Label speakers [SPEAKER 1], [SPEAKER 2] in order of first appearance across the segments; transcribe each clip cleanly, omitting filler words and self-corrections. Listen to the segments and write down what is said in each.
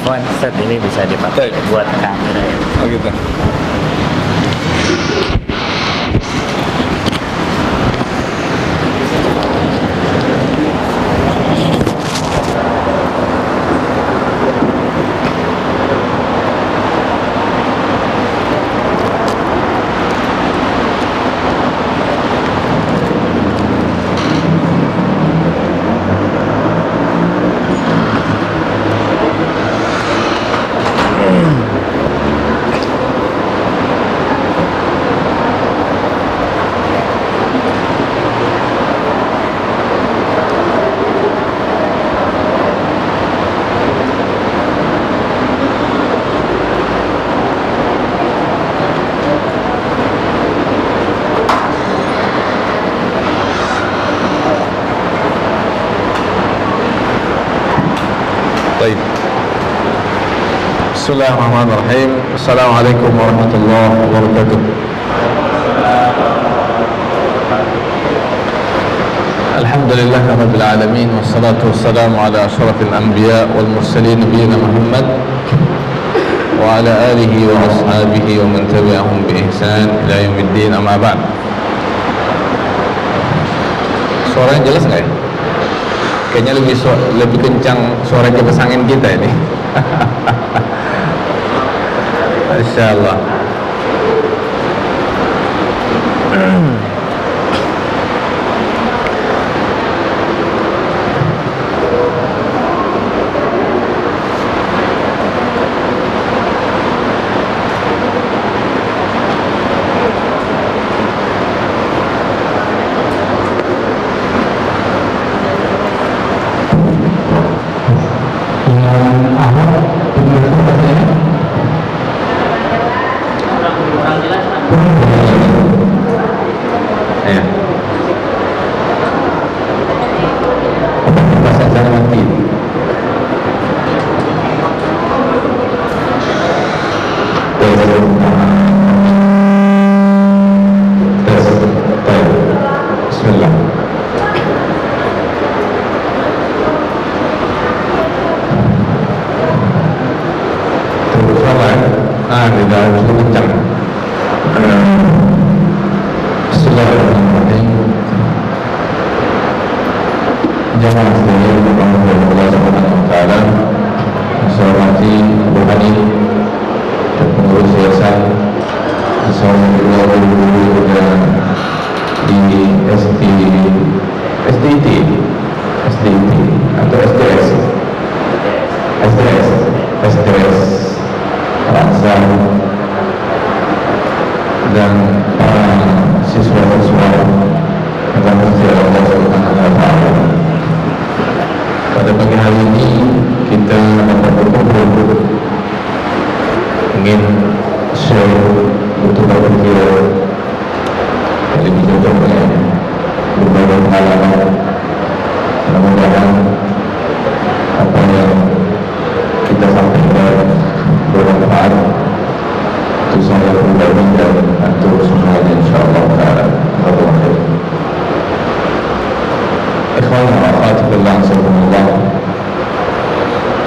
[SPEAKER 1] Afwan, set ini bisa dipakai buat kamera ya.
[SPEAKER 2] Oh gitu. طيب. بسم الله الرحمن الرحيم. السلام عليكم ورحمة الله وبركاته. الحمد لله رب العالمين، والصلاة والسلام على أشرف الأنبياء والمرسلين نبينا محمد وعلى آله وأصحابه ومن تبعهم بإحسان إلى يوم الدين. أما بعد. Suaranya jelas nggak ya? Kayaknya lebih kencang suara kipas angin kita ini. Masya Allah.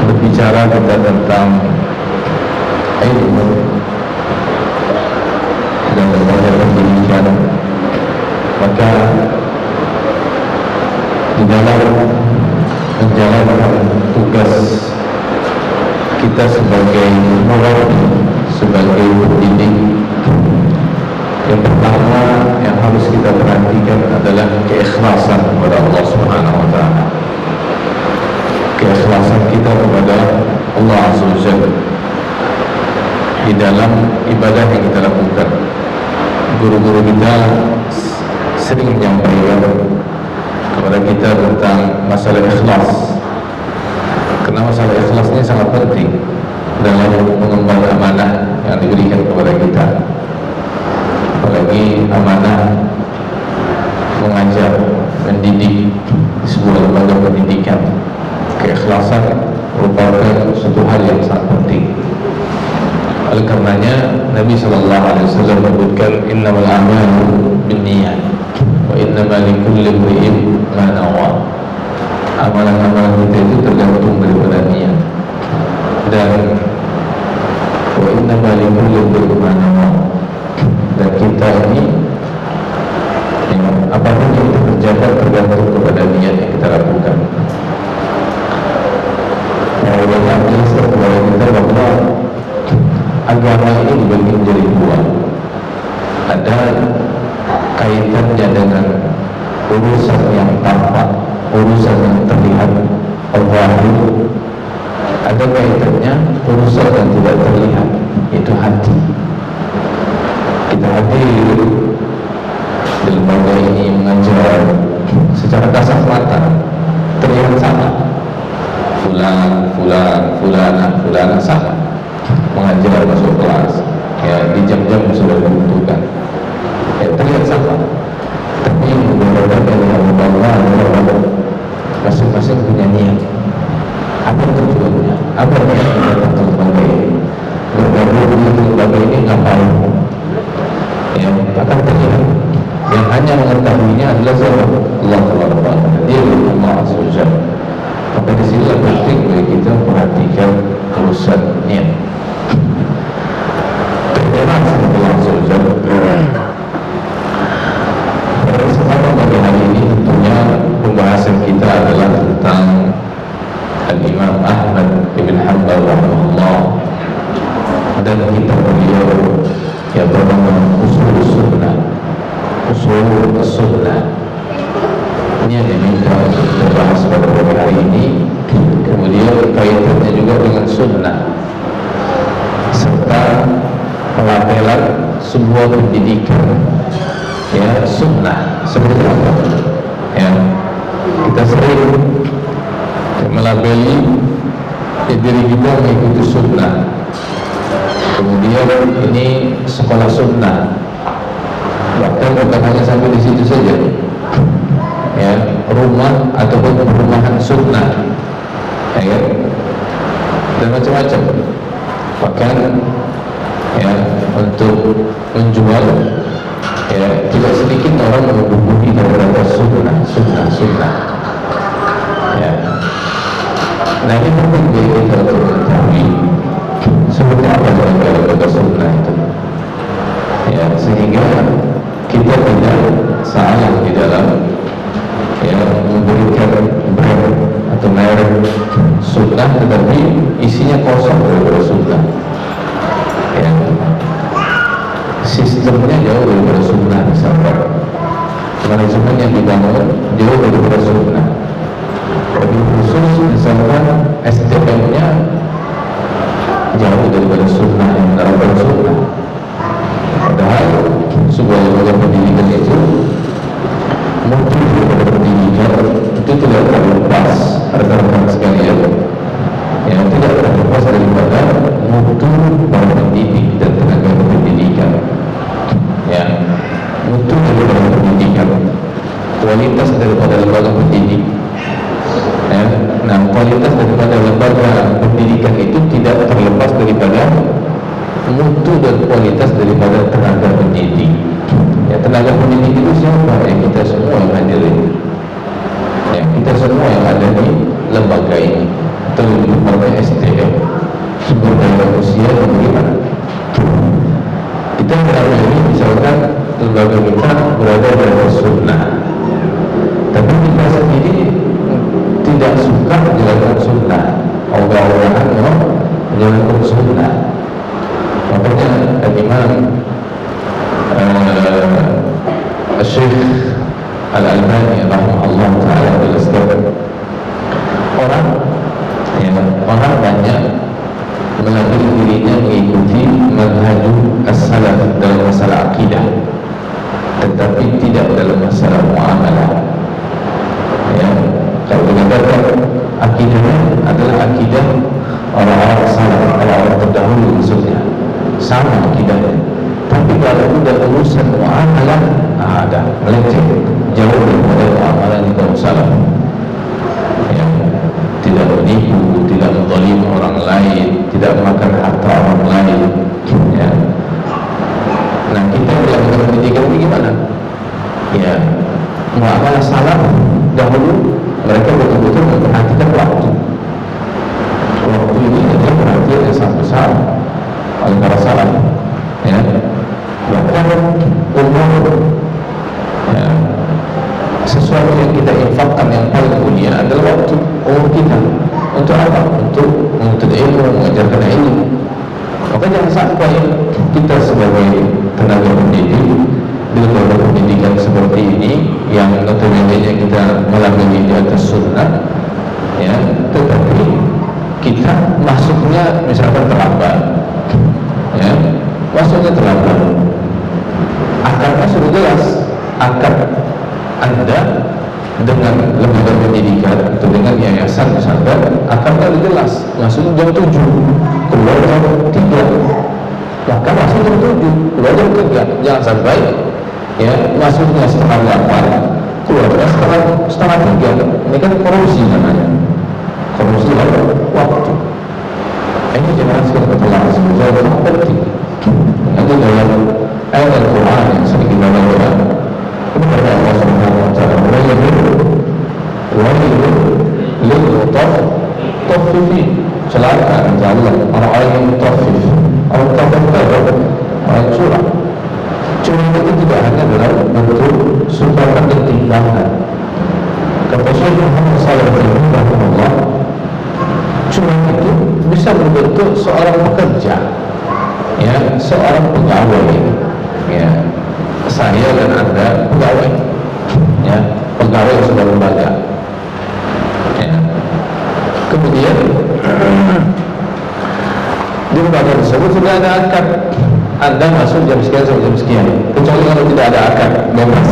[SPEAKER 2] Berbicara kita tentang ilmu dan berbagai pendidikan, maka di dalam menjalankan tugas kita sebagai murabbi, sebagai pendidik, yang pertama yang harus kita perhatikan adalah keikhlasan kepada Allah Subhanahu wa Ta'ala. Keikhlasan kita kepada Allah Azza wa Jalla di dalam ibadah yang kita lakukan. Guru-guru kita sering menyampaikan kepada kita tentang masalah ikhlas, karena masalah ikhlas ini sangat penting dalam mengemban amanah yang diberikan kepada kita, apalagi amanah mengajar, mendidik di sebuah lembaga pendidikan. Keikhlasan merupakan suatu hal yang sangat penting. Oleh karenanya Nabi Sallallahu Alaihi Wasallam menyebutkan innamal a'malu binniyat wa innamal likulli imri'in ma nawa. Amalan-amalan kita itu tergantung daripada niat, dan wa inna likulli imrin ma nawa. Dan kita ini apapun yang kita kerjakan tergantung kepada niat yang kita lakukan. Ulama menjelaskan kepada kita bahwa agama ini dibagi menjadi dua. Ada kaitannya dengan urusan yang tampak, urusan yang terlihat, al-zahir. Ada kaitannya urusan yang tidak terlihat, yaitu hati. Kita hadir di lembaga ini mengajar secara kasat mata terlihat sama, fulana sama mengajar masuk kelas, ya di jam-jam sudah ditentukan, ya terlihat sama. Tapi yang berbeda adalah masing-masing punya niat. Apa tujuannya? Apa niat kita datang ke lembaga ini? Bergabung di lembaga ini ngapain? Ya akan terlihat. Yang hanya mengetahuinya adalah siapa? Allah Taala. Dia Allah Azza wa Jalla. Maka di sini penting bagi kita perhatikan urusan niat. Terjemahan Allah Azza wa Jalla. Pada kesempatan pagi hari ini tentunya pembahasan kita adalah tentang Al-Imam Ahmad Ibn Hanbal rahimahullah dan kitab beliau yang bernama Usul Sunnah. Usul Sunnah ini yang diminta untuk kita bahas pada pagi hari ini. Kemudian kaitannya juga dengan sunnah serta pelabelan sebuah pendidikan, ya sunnah seperti apa, ya kita sering melabeli diri kita mengikuti sunnah. Kemudian ini sekolah sunnah, bahkan bukan hanya sampai di situ saja, ya rumah ataupun perumahan sunnah, ya dan macam-macam. Bahkan ya untuk menjual, ya tidak sedikit orang menghubungi kata-kata sunnah, ya. Nah ini penting bagi kita untuk mengetahui seperti apa kata-kata sunnah itu, ya sehingga kita tidak salah di dalam ya memberikan brand atau merek sunnah tetapi isinya kosong daripada sunnah, ya sistemnya jauh daripada sunnah, misalkan manajemen yang dibangun jauh daripada sunnah. Lebih khusus misalkan SDM-nya jauh daripada sunnah, yang menerapkan sunnah. Padahal sebuah lembaga pendidikan itu mutu daripada pendidikan itu tidak terlepas, rekan-rekan sekalian, ya tidak terlepas daripada mutu para pendidik dan tenaga pendidikan, ya mutu daripada pendidikan, kualitas daripada lembaga pendidik, ya. Nah kualitas daripada lembaga pendidikan itu tidak terlepas daripada mutu dan kualitas daripada tenaga pendidik. Ya, tenaga pendidik itu siapa? Ya kita semua yang hadir ini, ya kita semua yang ada di lembaga ini atau di lembaga SDM, sumber daya manusia dan bagaimana kita berada ini. Misalkan lembaga kita berada pada sunnah, tapi kita sendiri tidak suka menjalankan sunnah, ogah-ogahan menjalankan sunnah. Makanya Imam Syekh Al-Albani rahimahullah ta'ala menjelaskan orang banyak melabeli dirinya mengikuti manhaj as-salaf dalam masalah akidah, tetapi tidak dalam masalah muamalah. Ya, kalau dikatakan akidahnya adalah akidah orang-orang salaf, orang-orang terdahulu maksudnya, sama akidahnya. Tapi kalau sudah urusan muamalah, ada melenceng jauh daripada muamalah di kaum salaf. Ya, tidak menipu, tidak menzalimi orang lain, tidak makan harta orang lain. Ya. Nah kita dalam pendidikan ini gimana? Ya, muamalah salaf dahulu mereka betul-betul memperhatikan waktu. Waktu ini adalah besar oleh para salaf, ya. Bahkan umur, ya, sesuatu yang kita infakkan yang paling mulia adalah waktu umur kita. Untuk apa? Untuk menuntut ilmu, mengajarkan ilmu. Maka jangan sampai kita sebagai tenaga pendidik di lembaga pendidikan seperti ini yang notabene kita melalui di atas sunnah, ya, tetapi kita masuknya misalkan terlambat, ya, masuknya terlambat. Akarnya sudah jelas, akar Anda dengan lembaga pendidikan atau dengan yayasan misalkan akarnya sudah jelas, masuknya jam 7, keluar jam 3, maka masuk jam 7, keluar jam 3. Jangan sampai, ya, masuknya setengah 8, keluarnya setengah 3. Ini kan korupsi namanya, korupsi waktu. Ini jangan sekali Allah sebenarnya sangat penting. Nanti dalam ayat Al-Quran yang sering kita baca, ini kata Allah Subhanahu Wa Taala, lil mutaffifin, celaka kata Allah orang-orang yang mutaffif, orang mutaffif, orang curang. Curang itu tidak hanya dalam bentuk sumbangan dan timbangan. Kata Syekh Muhammad Shalih Al-Fauzan, curang itu bisa berbentuk seorang pekerja, ya, seorang pegawai, ya, saya dan Anda pegawai, ya, pegawai sebuah lembaga, ya. Kemudian di lembaga tersebut sudah ada akad, Anda masuk jam sekian sampai jam sekian, kecuali kalau tidak ada akad, bebas.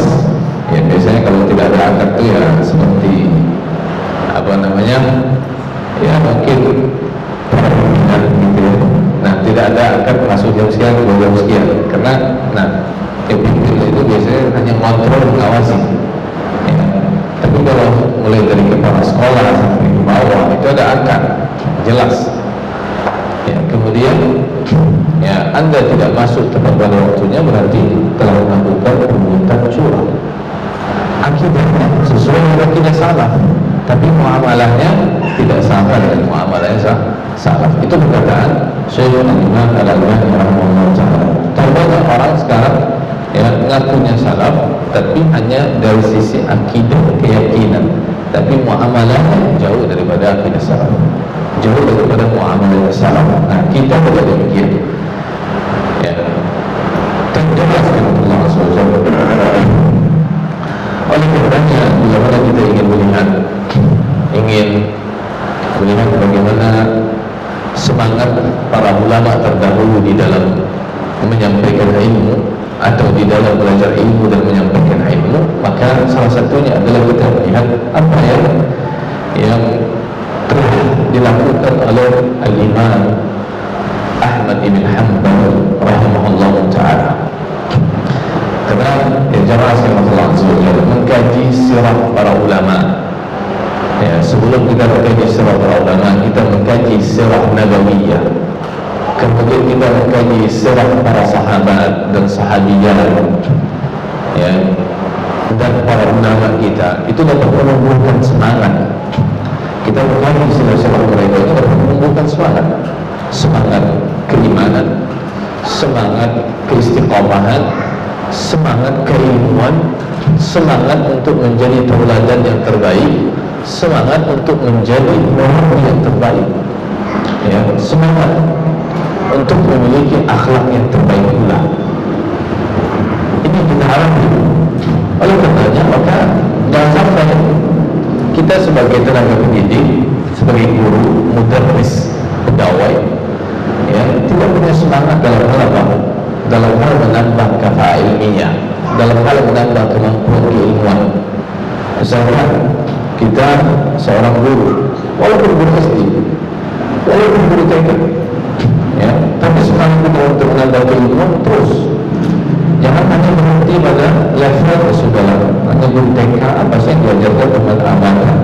[SPEAKER 2] Ya, biasanya kalau tidak ada akad itu ya seperti apa namanya, ya mungkin gitu ya. Nah, tidak ada akad masuk jam sekian ke jam sekian, karena pimpinan itu biasanya hanya kontrol, mengawasi, ya. Tapi kalau mulai dari kepala sekolah sampai ke bawah itu ada akad jelas, ya. Kemudian, ya, Anda tidak masuk tepat pada waktunya berarti telah melakukan perbuatan curang. Akibatnya sesuai dengan akidah salaf, tapi muamalahnya tidak sama dengan muamalahnya salaf. Itu perkataan Syekh Al-Imam Al-Albani rahimahullah taala. Banyak orang sekarang, ya, ngakunya salaf tapi hanya dari sisi akidah, keyakinan, tapi muamalahnya jauh daripada akidah salaf, jauh daripada muamalah salaf. Nah, kita tidak demikian, ya. Dan jelaskan Allah SWT. Oleh karenanya, bila mana kita ingin melihat bagaimana semangat para ulama terdahulu di dalam menyampaikan ilmu atau di dalam belajar ilmu dan menyampaikan ilmu, maka salah satunya adalah kita melihat apa yang telah dilakukan oleh Al-Imam Ahmad ibn Hanbal rahimahullah ta'ala. Karena jamaah sekalian mengkaji sirah para ulama, ya, sebelum kita mengkaji sirah para ulama, kita mengkaji sirah nabawiyah, kemudian kita mengkaji sirah para sahabat dan sahabiyah, ya, dan para ulama kita. Itu dapat menumbuhkan semangat. Kita mengkaji sirah mereka ini dapat menumbuhkan semangat keimanan, semangat keistiqomahan, semangat keilmuan, semangat untuk menjadi tauladan yang terbaik, semangat untuk menjadi orang yang terbaik, ya, semangat untuk memiliki akhlak yang terbaik pula. Ini kita harapkan. Oleh karenanya, maka jangan sampai kita sebagai tenaga pendidik, sebagai guru, mudarris, pegawai, ya, tidak punya semangat dalam hal apa? Dalam hal menambah kafah ilmiah, dalam hal menambah kemampuan keilmuan. Misalkan kita seorang guru, walaupun guru SD, walaupun guru TK, ya, tapi semangat kita untuk menambah keilmuan terus. Jangan hanya berhenti pada level sudah hanya guru TK, apa sih yang diajarkan teman amatan,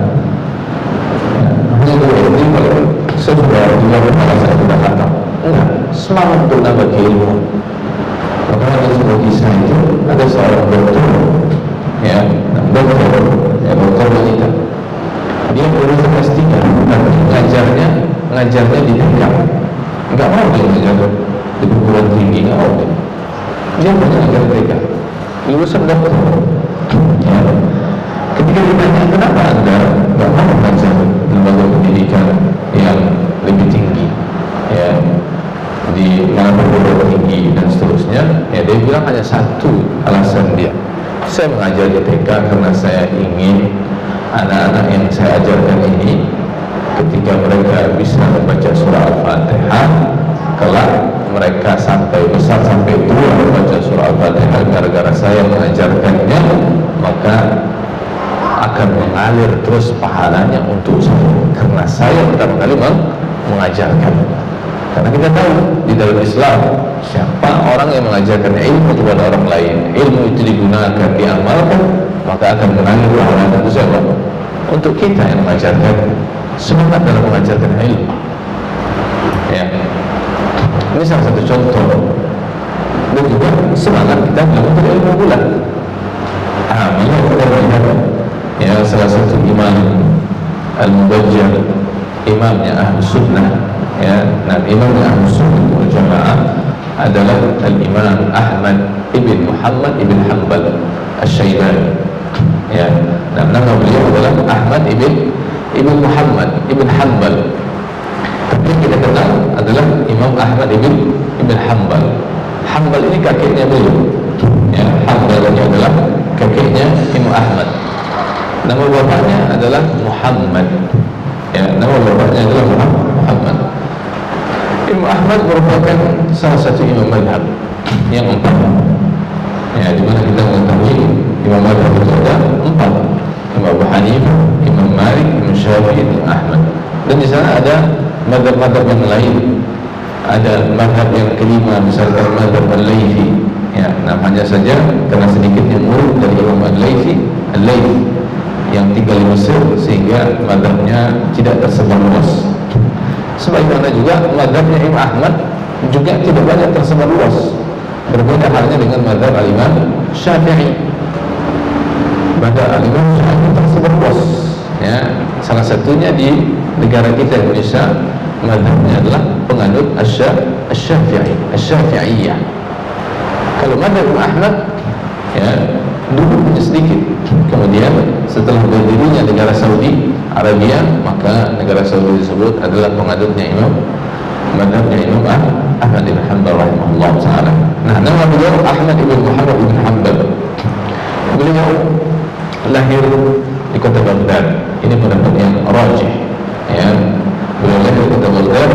[SPEAKER 2] ya, hanya guru SD, kalau sudah juga saya sudah kata, enggak, semangat untuk menambah keilmuan. Maka ada sebuah kisah itu, ada seorang dokter, ya, dokter wanita. Dia lulusan S3, tapi ngajarnya di TK, nggak mau lulusan dokter. Ya. Ketika ditanya kenapa Anda nggak mau belajar lembaga pendidikan yang lebih tinggi, ya, di mana perguruan tinggi dan seterusnya, ya dia bilang hanya satu alasan dia. Saya mengajar di TK karena saya ingin anak-anak yang saya ajarkan ini ketika mereka bisa membaca surah Al-Fatihah, kelak mereka sampai besar, sampai tua membaca surah Al-Fatihah gara-gara saya mengajarkannya, maka akan mengalir terus pahalanya untuk saya karena saya pertama kali mengajarkan. Karena kita tahu di dalam Islam, siapa orang yang mengajarkan ilmu kepada orang lain, ilmu itu digunakan, diamalkan, maka akan mengalir pahalanya untuk siapa? Untuk kita yang mengajarkan. Semangat dalam mengajarkan ilmu, ya. Ini salah satu contoh. Dan juga semangat kita dalam mencari ilmu pula. Malah kita melihat, ya, salah satu imam al-mubajjal, imamnya Ahlus Sunnah, ya. Nah, imamnya Ahlus Sunnah wal Jamaah adalah al-Imam Ahmad ibn Muhammad ibn Hanbal Asy-Syaibani, ya. Nah, nama beliau adalah Ahmad ibn Muhammad ibn Hanbal, tapi kita kenal adalah Imam Ahmad ibn Hanbal. Hanbal ini kakeknya beliau, ya. Hanbal ini adalah kakeknya Imam Ahmad. Nama bapaknya adalah Muhammad, ya. Nama bapaknya adalah Muhammad. Imam Ahmad merupakan salah satu imam mazhab yang empat, ya, di mana kita mengetahui imam mazhab itu ada empat: Imam Abu Hanifah, Imam Malik, Imam Syafi'i, Imam Ahmad. Dan di sana ada mazhab-mazhab yang lain. Ada mazhab yang kelima, misalkan mazhab Al-Laythi, ya, namanya saja karena sedikitnya murid dari Imam Al-Laythi yang tinggal di Mesir, sehingga mazhabnya tidak tersebar luas. Sebagaimana juga mazhabnya Imam Ahmad juga tidak banyak tersebar luas. Berbeda halnya dengan mazhab Al-Imam Syafi'i. Mazhab Al-Imam Syafi'i tersebar luas, ya. Salah satunya di negara kita Indonesia, mazhabnya adalah penganut Asy-Syafi'iyah. Kalau mazhab Imam Ahmad, ya, dulu hanya sedikit. Kemudian setelah berdirinya negara Saudi Arabia, maka negara Saudi tersebut adalah penganutnya mazhabnya Imam Ahmad bin Hanbal rahimahullah taala. Nah, nama beliau Ahmad ibn Muhammad ibn Hanbal. Beliau lahir di kota Baghdad. Ini pendapat yang rajih, ya. Beliau lahir di kota Baghdad.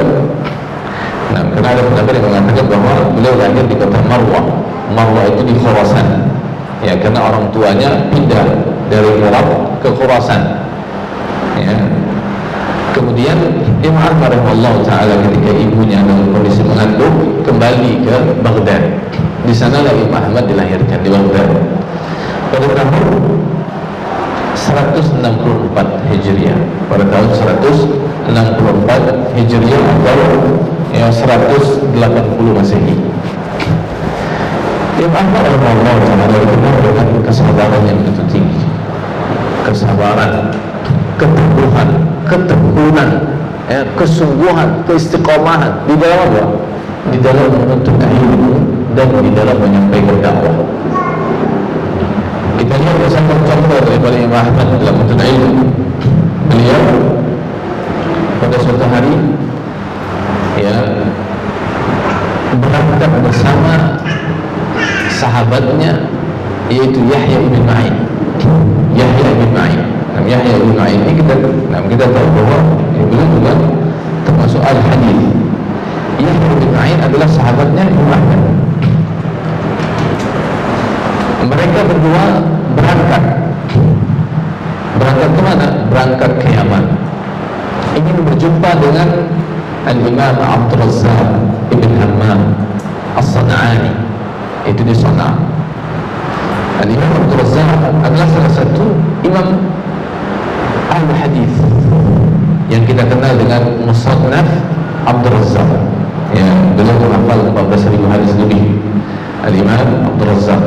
[SPEAKER 2] Nah, karena ada pendapat yang mengatakan bahwa beliau lahir di kota Marwah. Marwah itu di Khurasan, ya, karena orang tuanya pindah dari Irak ke Khurasan, ya. Kemudian Imam Ahmad rahimahullah taala ketika ibunya dalam kondisi mengandung kembali ke Baghdad. Di sanalah Imam Ahmad dilahirkan, di Baghdad, pada tahun 164 Hijriah. Pada tahun 164 Hijriah atau, ya, 180 Masehi. Imam Ahmad rahimahullah taala dikenal dengan kesabaran yang begitu tinggi. Kesabaran, keteguhan, ketekunan, ya, kesungguhan, keistiqomahan di dalam apa? Di dalam menuntut ilmu dan di dalam menyampaikan dakwah. Kita lihat bersama contoh daripada Imam Ahmad dalam menuntut ilmu. Beliau pada suatu hari, ya, berangkat bersama sahabatnya, yaitu Yahya ibn Ma'in. Yahya ibn Ma'in. Nah, Yahya ibn Ma'in ini kita tahu bahwa beliau juga termasuk al-hadis. Yahya ibn Ma'in adalah sahabatnya Imam Ahmad. Mereka berdua berangkat ke mana? Berangkat ke Yaman. Ingin berjumpa dengan Al-Imam Abdul Razzaq ibn Hammam As-San'ani, itu di Sana'a. Al-Imam Abdul Razzaq adalah salah satu imam ahli hadis yang kita kenal dengan Musannaf Abdul Razzaq, ya. Beliau menghafal 14.000 hadis lebih. Al-Imam Abdul Razzaq.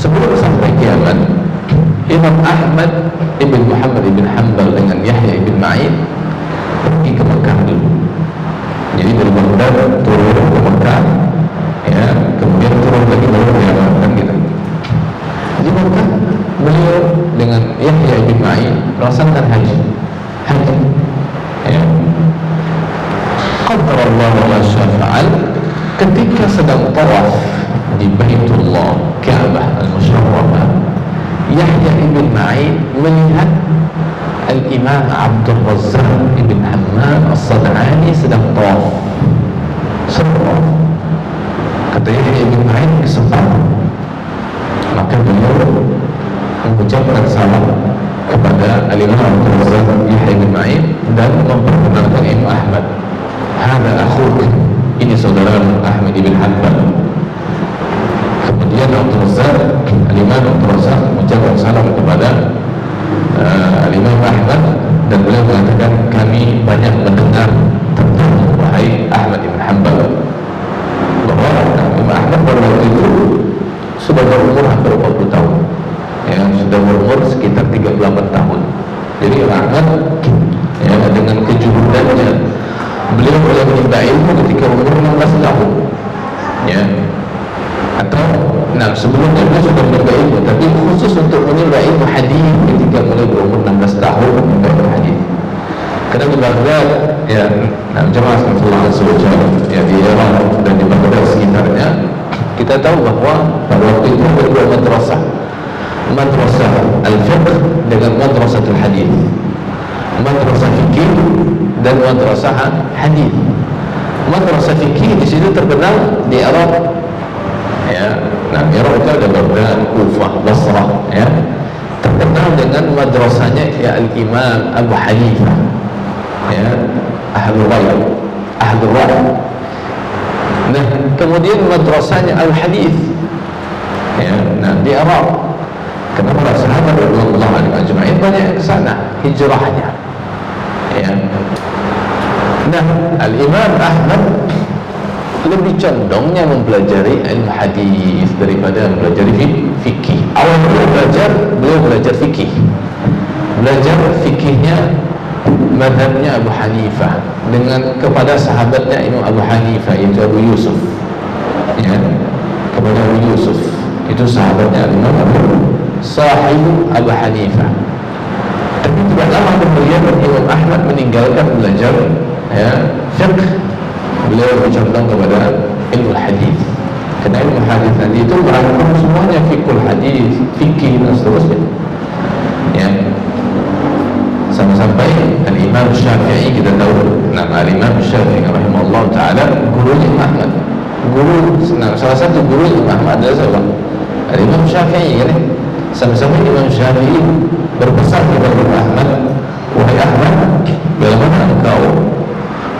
[SPEAKER 2] Sebelum sampai ke Yaman, Imam Ahmad ibn Muhammad ibn Hanbal dengan Yahya ibn Ma'in pergi ke Mekah dulu. Jadi dari Baghdad turun ke Mekah, ya, kemudian turun lagi baru ke Yaman. Dan Yahya bin Ma'in melaksanakan haji. Ya. Qadarallahu ma syafa'al, ketika sedang tawaf di Baitullah Ka'bah al-Musharrafah, Yahya bin Ma'in melihat Al-Imam Abdul Razzaq ibn Hammam As-Sad'ani sedang tawaf. Kata Yahya bin Ma'in, kesempatan. Maka beliau mengucapkan salam kepada Al-Imam Abdul Razzaq Yahya bin Ma'in dan memperkenalkan Imam Ahmad. Hada akhuk, ini saudara Ahmad ibn Hanbal. Kemudian Abdul Razzaq, Al-Imam Abdul Razzaq mengucapkan salam kepada Al-Imam Ahmad dan beliau mengatakan, kami banyak mendengar tentang wahai Ahmad ibn Hanbal, bahwa Imam Ahmad pada waktu itu sudah berumur hampir 40 tahun, ya, sudah berumur sekitar 38 tahun. Jadi Ahmad, ya, dengan kejurudannya beliau boleh menimba ilmu ketika umur 16 tahun, ya. Atau sebelumnya beliau sudah menimba ilmu, tapi khusus untuk menimba ilmu hadis ketika mulai berumur 16 tahun menimba ilmu hadis. Karena di Baghdad, ya, jemaah sekalian seluruhnya, ya, di Iran dan di Baghdad sekitarnya, kita tahu bahwa pada waktu itu ada dua madrasah, madrasah al-fiqh dengan madrasah al-hadis, madrasah fikih dan madrasah hadis. Madrasah fikih di situ terkenal di Arab, ya. Iraq itu ada Baghdad, Kufah, Basrah, ya, terkenal dengan madrasahnya, ya, Al-Imam Abu Hanifah, ya, Ahlul Ra'y. Nah, kemudian madrasahnya Al-Hadis, ya, di Arab. Kenapa para sahabat radhiyallahu anhum ajma'in banyak yang ke sana hijrahnya, ya. Nah, Al-Imam Ahmad lebih condongnya mempelajari ilmu hadis daripada mempelajari fikih. Awal beliau belajar fikih. Belajar fikihnya madhabnya Abu Hanifah dengan kepada sahabatnya Imam Abu Hanifah, itu Abu Yusuf, ya, kepada Abu Yusuf, itu sahabatnya Imam Sahib Abu Hanifah. Tapi tidak lama kemudian Imam Ahmad meninggalkan belajar, ya, fiqh. Beliau bercondong kepada ilmu hadis. Karena ilmu hadis tadi itu merangkum semuanya, fikul hadis, fikih dan seterusnya, ya. Sampai Al-Imam Syafi'i, kita tahu nama Al-Imam Syafi'i rahimahullah ta'ala guru Imam Ahmad. Salah satu guru Imam Ahmad adalah siapa? Al-Imam Syafi'i, ya. Sampai Imam Syafi'i berpesan kepada Imam Ahmad, wahai Ahmad, bila mana engkau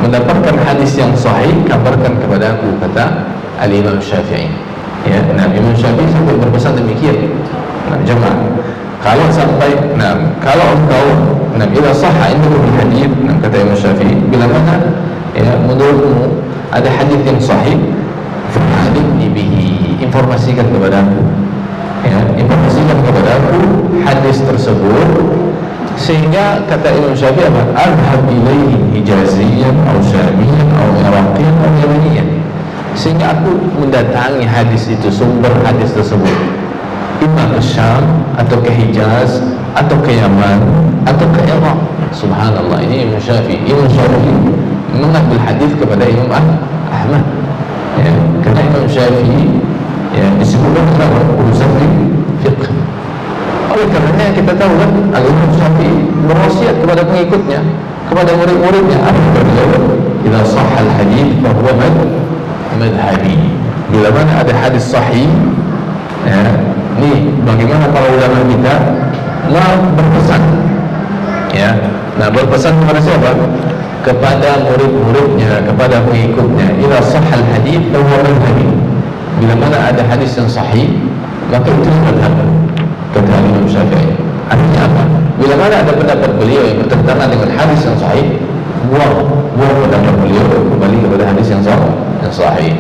[SPEAKER 2] mendapatkan hadis yang sahih, kabarkan kepada aku, kata Al-Imam Syafi'i, ya. Imam Syafi'i sampai berpesan demikian. Jemaah, kalau sampai, kalau engkau, ila sahha indahu bil hadis, kata Imam Syafi'i, bila mana, ya, menurutmu ada hadis yang sahih, fa'alimni bihi, informasikan kepada aku, ya, informasikan kepada aku hadis tersebut, sehingga kata Imam Syafi'i apa? Adhab ilaihi hijaziyan atau syamiyan atau iraqiyan atau yamaniyan, sehingga aku mendatangi hadis itu, sumber hadis tersebut, imam ke Syam atau ke Hijaz atau ke Yaman atau ke Iraq. Subhanallah, ini Imam Syafi'i. Imam Syafi'i mengambil hadis kepada Imam Ahmad, ya, karena Imam Syafi'i, ya, disebutkan dalam urusan fiqh. Oleh karenanya kita tahu kan, Al-Imam Syafi'i berwasiat kepada pengikutnya, kepada murid-muridnya, apa beliau? Idza sahha al-hadits fa huwa madhhabi. Bila mana ada hadis sahih, ya, ini bagaimana para ulama kita berpesan, ya. Berpesan kepada siapa? Kepada murid-muridnya, kepada pengikutnya. Idza sahha al-hadits fa huwa madhhabi. Bila mana ada hadis yang sahih, maka itu madhhab, kata Imam Syafi'i. Artinya apa? Bila mana ada pendapat beliau yang bertentangan dengan hadis yang sahih, buang pendapat beliau, kembali kepada hadis yang sahih.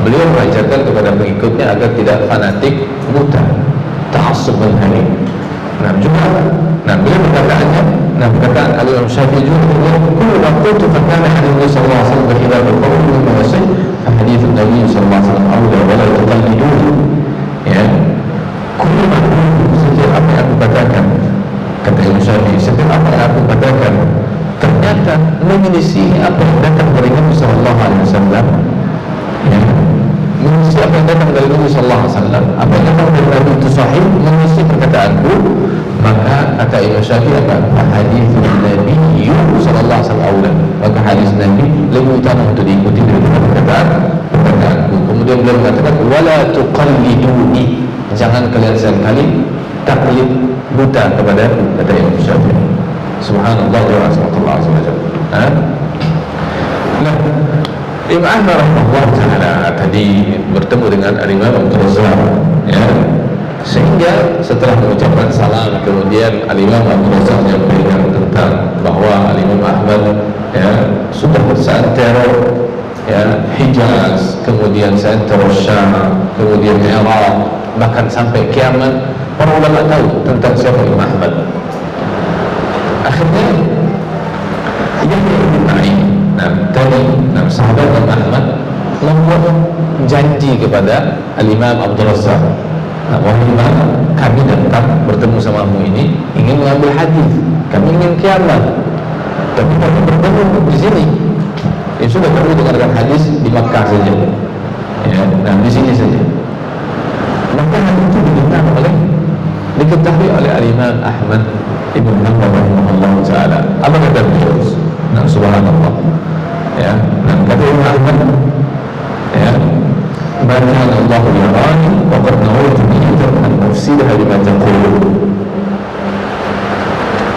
[SPEAKER 2] Beliau mengajarkan kepada pengikutnya agar tidak fanatik, buta, ta'assub madhhabi. Beliau perkataannya, perkataan Imam Syafi'i juga, kullu ma qultu fa kana hadits sallallahu alaihi wasallam khilaf al-qawl mimma yasih fa hadits Nabi sallallahu alaihi wasallam awla wa la tuqallidun, ya. Kullu ma qultu, setiap apa yang aku katakan Imam Syafi'i apa? Hadis Nabi sallallahu alaihi wasallam. Maka hadis Nabi lebih utama untuk diikuti daripada perkataanku. Kemudian beliau mengatakan wala tuqalliduni, jangan kalian sekali taklid buta kepada kata Imam Syafi'i. Subhanallah wa rahmatullah azza wa jalla. Nah, Imam Ahmad rahimahullah taala tadi bertemu dengan Imam Abdul Razzaq, ya. Sehingga setelah mengucapkan salam, kemudian Imam Abdul Razzaq menyampaikan tentang bahwa Imam Ahmad, ya, sudah bersantero, ya, Hijaz, kemudian santero Syam, kemudian Iraq, bahkan sampai kiamat para ulama tahu tentang siapa Imam Ahmad. Akhirnya yang Ma'in, sahabat Imam Ahmad membuat janji kepada Imam Abdul Razzaq, wahai Imam, kami datang bertemu samamu ini ingin mengambil hadis, kami ingin kiamat, tapi kami bertemu di sini, ya sudah, kami dengarkan hadis di Makkah saja, ya, nah di sini saja. Maka hadis itu diketahui oleh Imam Ahmad Ibn Hanbal rahimahullah taala. Apa kata beliau? Nah, subhanallah, ya, nah, kata Imam Ahmad, ya, maka Allah yarani wa qad nawaitu an ufsidaha bima taqulu.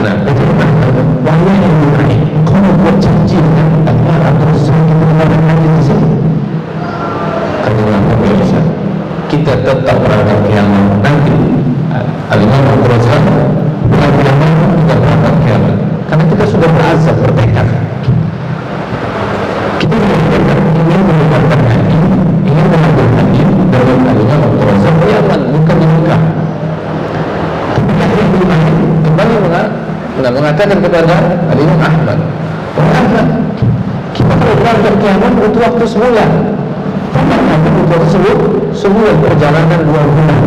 [SPEAKER 2] Nah, kata Imam Ahmad, wahai Ibrahim, kamu buat janji dengan Allah atau sakit mengenai hadis di sini. Kata Imam Ahmad, kita tetap berangkat kiamat nanti. Al-Imam Abdul Razzaq bukan kiamat, kita berangkat kiamat karena kita sudah berazam, bertekad. Kita ingin mendengarkan hadis, ingin mengambil hadis dari Al-Imam Abdul Razzaq di Yaman, bukan di Mekah. Tapi akhirnya kembali mengatakan kepada Al-Imam Ahmad, Ahmad, kita kalau berangkat kiamat butuh waktu sebulan. Pernah butuh waktu sebulan, perjalanan 2 bulan.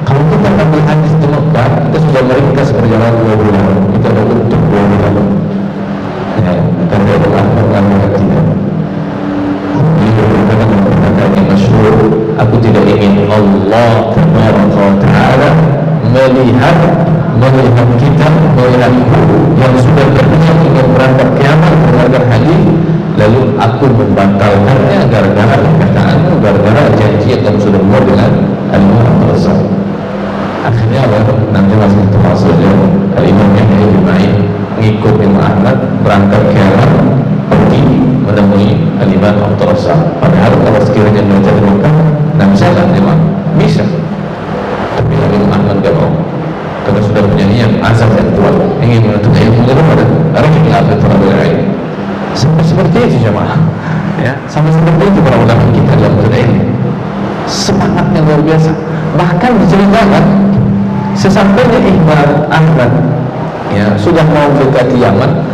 [SPEAKER 2] Kalau kita ambil hadis di Mekah, kita sudah meringkas perjalanan 2 bulan. Kita untuk 2 bulan. Ya, kata Imam Ahmad tidak. Dia berkata yang masyhur, aku tidak ingin Allah Taala melihat kita, melihatku yang sudah berniat ingin berangkat kiamat mendengarkan hadis, lalu aku membatalkannya gara-gara perkataanmu, gara-gara janji yang kamu sudah buat dengan Al-Imam Abdul Razzaq. Akhirnya nanti masih termasuk Al-Imam Yahya bin Ma'in mengikut Imam Ahmad berangkat kiamat pergi menemui Al-Imam Abdul Razzaq. Padahal kalau sekiranya mereka di Mekah, nah bisa kan memang bisa, tapi Imam Ahmad gak mau karena sudah punya niat azam yang kuat ingin menuntut ilmu daripada orang yang akan terlalu lain. Sampai seperti itu jemaah, ya, sampai seperti itu para ulama kita dalam menuntut ilmu, semangatnya luar biasa. Bahkan diceritakan sesampainya Imam Ahmad, ya, sudah mau mendekati Yaman,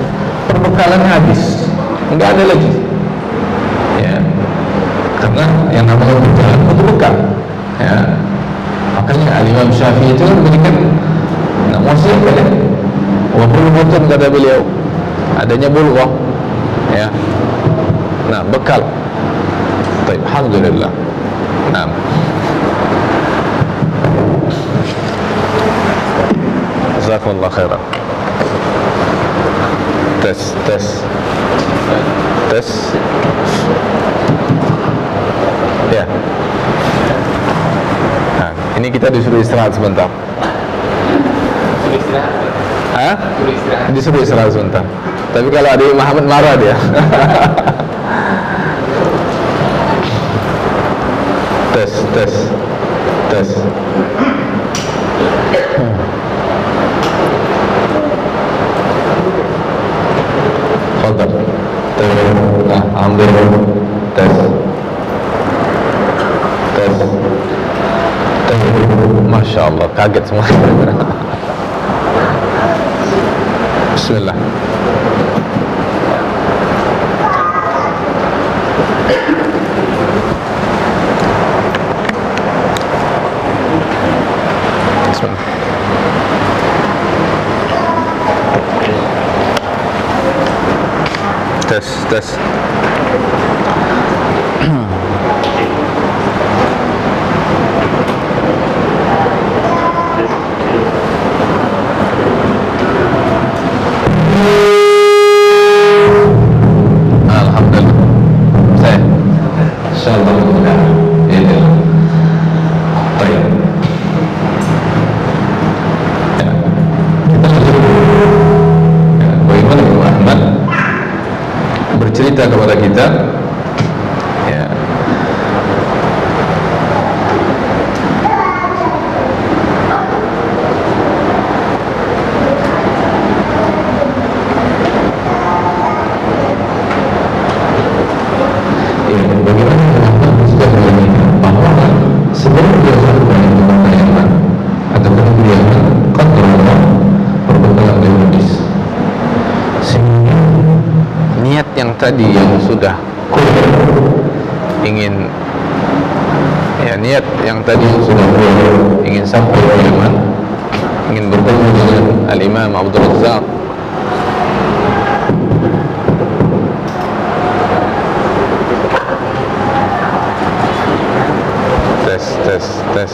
[SPEAKER 2] perbekalannya habis, enggak ada lagi, ya, karena yang namanya perjalanan butuh bekal, ya. Makanya Imam Syafi'i itu memberikan wasiat ya, wabul mutun kata beliau, adanya bulghah, ya, nah bekal. Baik, alhamdulillah. Nah, jazakumullah khairan. Tes. Ya. Nah, ini kita disuruh istirahat sebentar. Disuruh istirahat sebentar. Tapi kalau ada Muhammad marah dia. Tes. Fadal. Nah, alhamdulillah. Tes. Masya Allah, kaget semua. Bismillah. Tes. tadi yang sudah ingin niat yang tadi yang sudah ingin sampai ke Yaman, ingin bertemu dengan Al-Imam Abdul Razak, tes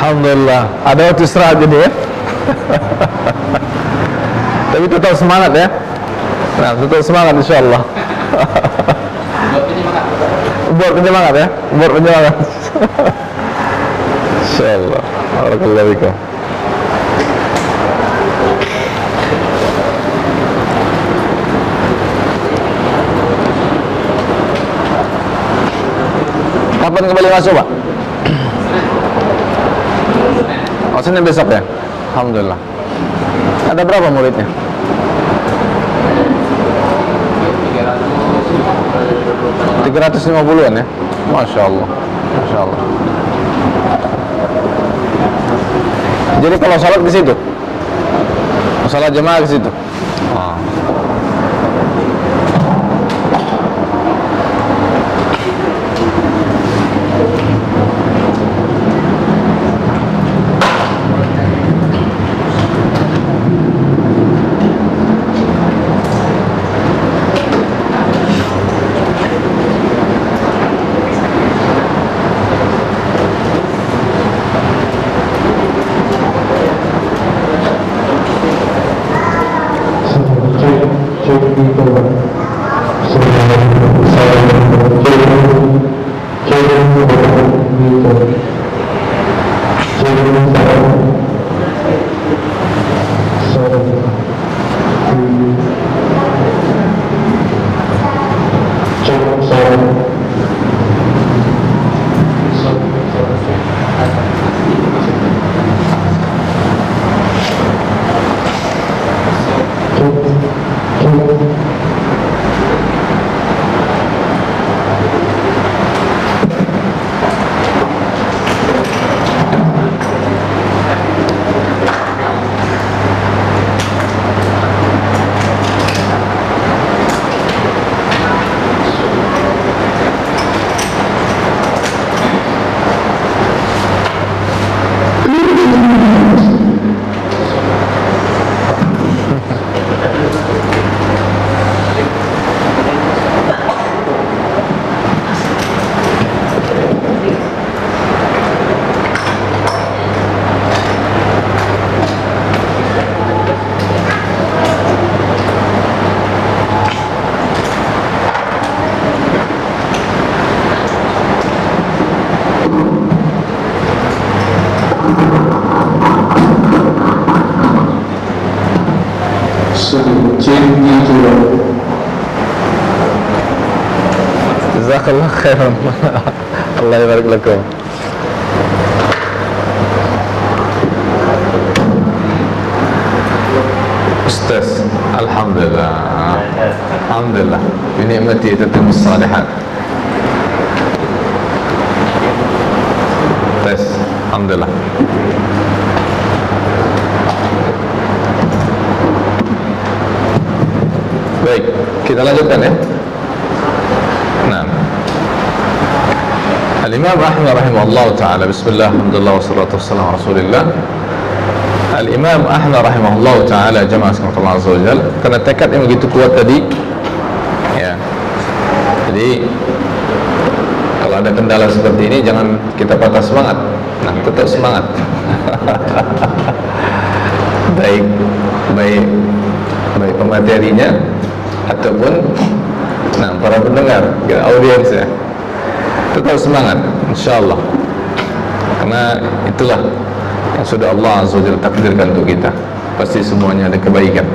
[SPEAKER 3] Alhamdulillah, ada waktu istirahat jadi ya. Tapi tetap semangat ya. Nah, tetap semangat insyaallah. Buat penyemangat ya, buat penyemangat. Insyaallah. Barakallahu fikum. Kapan kembali masuk, Pak? Oh, Senin besok ya? Alhamdulillah. Ada berapa muridnya? 350-an ya? Masya Allah. Masya Allah. Jadi kalau sholat ke situ? Sholat jemaah ke situ? Ah. Jazakallah khairan. Allah yabarik lakum. Ustaz, alhamdulillah. Alhamdulillah. Binikmati tatimmu salihat. Tes, alhamdulillah. Baik, kita lanjutkan ya. Nah, Al-Imam Ahmad rahimahullah ta'ala, bismillah, alhamdulillah, wassalatu wassalamu ala rasulillah. Al-Imam Ahmad rahimahullah ta'ala, jamaah sekalian Allah azza wa jalla, karena tekad yang begitu kuat tadi ya, jadi kalau ada kendala seperti ini jangan kita patah semangat. Nah, tetap semangat. baik pematerinya ataupun para pendengar, audiens ya, tetap semangat, insyaallah, karena itulah yang sudah Allah azza wa jalla takdirkan untuk kita, pasti semuanya ada kebaikan.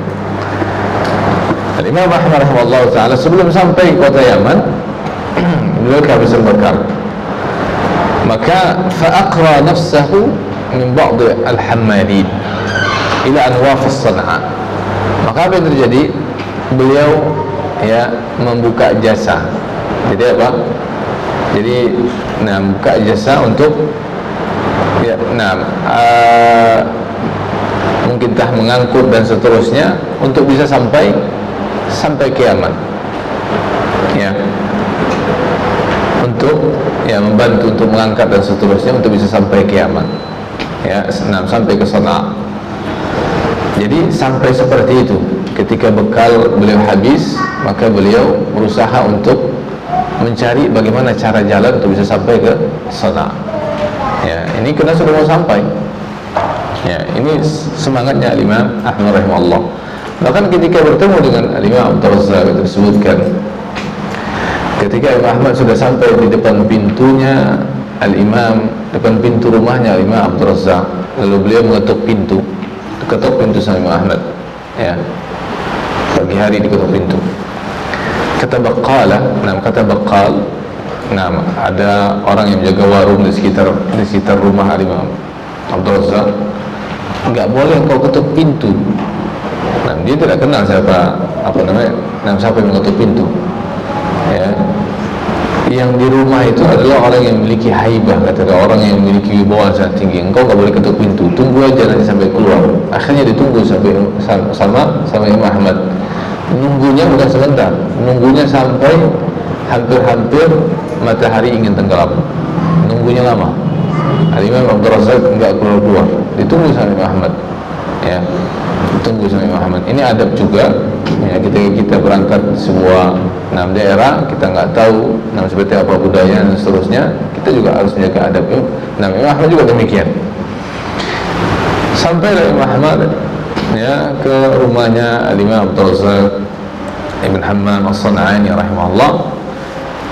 [SPEAKER 3] Al-Imam Ahmad rahimahullah ta'ala sebelum sampai kota Yaman beliau kehabisan bekal, maka fa'aqra nafsahu min ba'd al-hammalin ila an wafa Sana'a. Maka apa yang terjadi? Beliau ya membuka jasa. Jadi apa? Jadi buka jasa untuk ya mungkin mengangkut dan seterusnya untuk bisa sampai ke Yaman. Ya. Untuk membantu untuk mengangkat dan seterusnya untuk bisa sampai ke Yaman. Ya, sampai ke Sana'a. Jadi sampai seperti itu. Ketika bekal beliau habis, maka beliau berusaha untuk mencari bagaimana cara jalan untuk bisa sampai ke Sana'a. Ya, ini karena sudah mau sampai. Ya, ini semangatnya Imam Ahmad rahimahullah. Bahkan ketika bertemu dengan Imam Abdul Razzaq disebutkan, ketika Imam Ahmad sudah sampai di depan pintunya Al-Imam, depan pintu rumahnya Imam Abdul Razzaq, lalu beliau mengetuk pintu sama Imam Ahmad. Ya, pagi hari diketuk pintu. Kata Baqal, ada orang yang menjaga warung di sekitar rumah Imam Abdul Razak, nggak boleh kau ketuk pintu. Dia tidak kenal siapa siapa yang mengetuk pintu. Ya. Yang di rumah itu adalah orang yang memiliki haibah, kata orang yang memiliki wibawa sangat tinggi. Engkau nggak boleh ketuk pintu, tunggu aja nanti sampai keluar. Akhirnya ditunggu sampai sama Imam Ahmad. Nunggunya bukan sebentar, nunggunya sampai hampir matahari ingin tenggelam. Nunggunya lama. Imam Abdul Razak nggak keluar, ditunggu sama Imam Ahmad. Ya, tunggu sama Imam Ahmad. Ini adab juga. Ya, kita berangkat sebuah daerah, kita nggak tahu seperti apa budaya dan seterusnya, kita juga harus menjaga adab. Imam Ahmad juga demikian. Sampai Imam Ahmad ya ke rumahnya Imam Abdul Razak Ibn Hammam As-San'ani rahimahullah.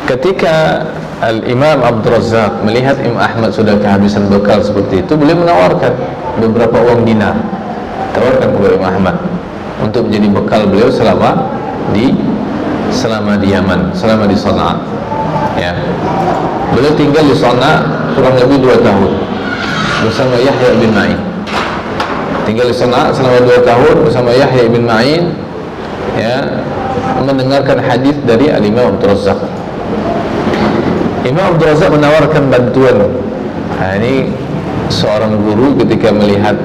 [SPEAKER 3] Ketika Imam Abdul Razak melihat Imam Ahmad sudah kehabisan bekal seperti itu, beliau menawarkan beberapa uang dinar, tawarkan kepada Imam Ahmad untuk menjadi bekal beliau selama di Yaman, selama di Sana'a. Ya. Beliau tinggal di Sana'a kurang lebih 2 tahun bersama Yahya bin Ma'in. Tinggal di Sana'a selama 2 tahun bersama Yahya bin Ma'in, ya, mendengarkan hadis dari Imam Abdul Razak. Imam Abdul Razak menawarkan bantuan. Ini seorang guru ketika melihat